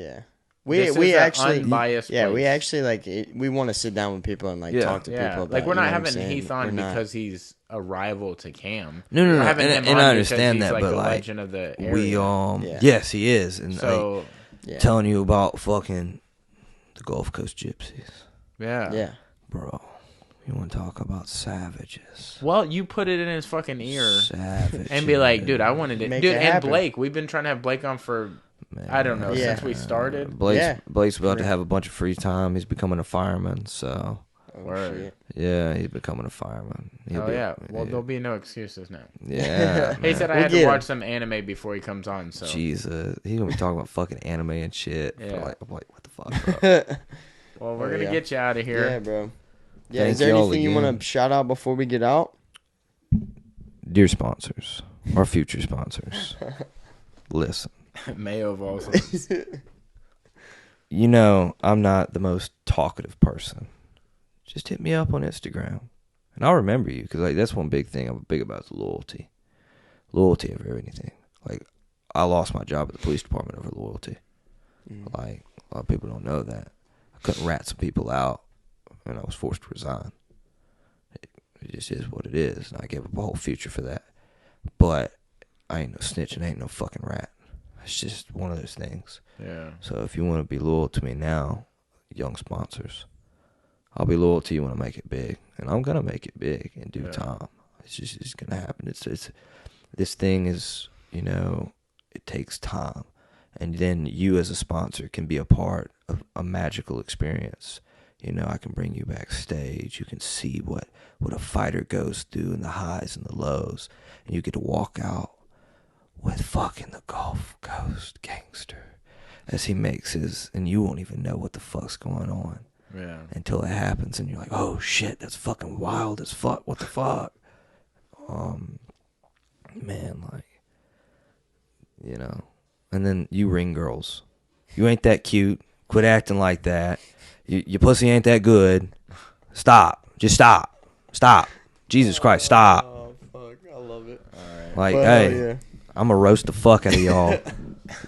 we actually unbiased. Yeah, place. We actually like we want to sit down with people and like talk to people. About, like, we're not having Heath on because he's a rival to Cam. No, and I understand that, like, but a like legend of the area. yes, he is, and so. Telling you about fucking the Gulf Coast gypsies. Yeah. Bro, you want to talk about savages? Well, you put it in his fucking ear. Savage. And be like, dude, I wanted it. Make dude, it and happen. Blake. We've been trying to have Blake on for, I don't know, since we started. Blake's about to have a bunch of free time. He's becoming a fireman, so. Word. Yeah, he's becoming a fireman. Well, there'll be no excuses now. Yeah. He said I had to watch some anime before he comes on. So Jesus, he's gonna be talking about fucking anime and shit. Yeah. I'm like, what the fuck, bro? Well, we're gonna get you out of here. Yeah, bro. Yeah. Is there anything you want to shout out before we get out? Dear sponsors, or future sponsors, listen. Mayo of all things. I'm not the most talkative person. Just hit me up on Instagram, and I'll remember you, because like that's one big thing I'm big about is loyalty. Loyalty over anything. Like, I lost my job at the police department over loyalty. Like, a lot of people don't know that. I couldn't rat some people out, and I was forced to resign. It just is what it is, and I gave up a whole future for that. But I ain't no snitch and I ain't no fucking rat. It's just one of those things. Yeah. So if you want to be loyal to me now, young sponsors. I'll be loyal to you when I make it big, and I'm gonna make it big in due time. It's gonna happen. It's this thing is, you know, it takes time, and then you as a sponsor can be a part of a magical experience. You know, I can bring you backstage. You can see what a fighter goes through and the highs and the lows, and you get to walk out with fucking the Gulfcoast Gangster as he makes his, and you won't even know what the fuck's going on. Yeah. Until it happens, and you're like, "Oh shit, that's fucking wild as fuck. What the fuck?" Man, like, you know. And then you ring girls. You ain't that cute. Quit acting like that. Your pussy ain't that good. Stop. Just stop. Stop. Jesus Christ, stop. Oh fuck, I love it. All right. Like, hey, I'm gonna roast the fuck out of y'all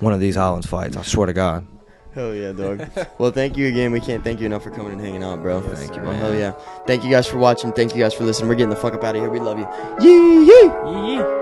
one of these Highlands fights. I swear to God. Hell yeah, dog. Well, thank you again. We can't thank you enough for coming and hanging out, bro. Thank you, Well, man. hell yeah. Thank you guys for watching. Thank you guys for listening. We're getting the fuck up out of here. We love you. Yee yee. Yee.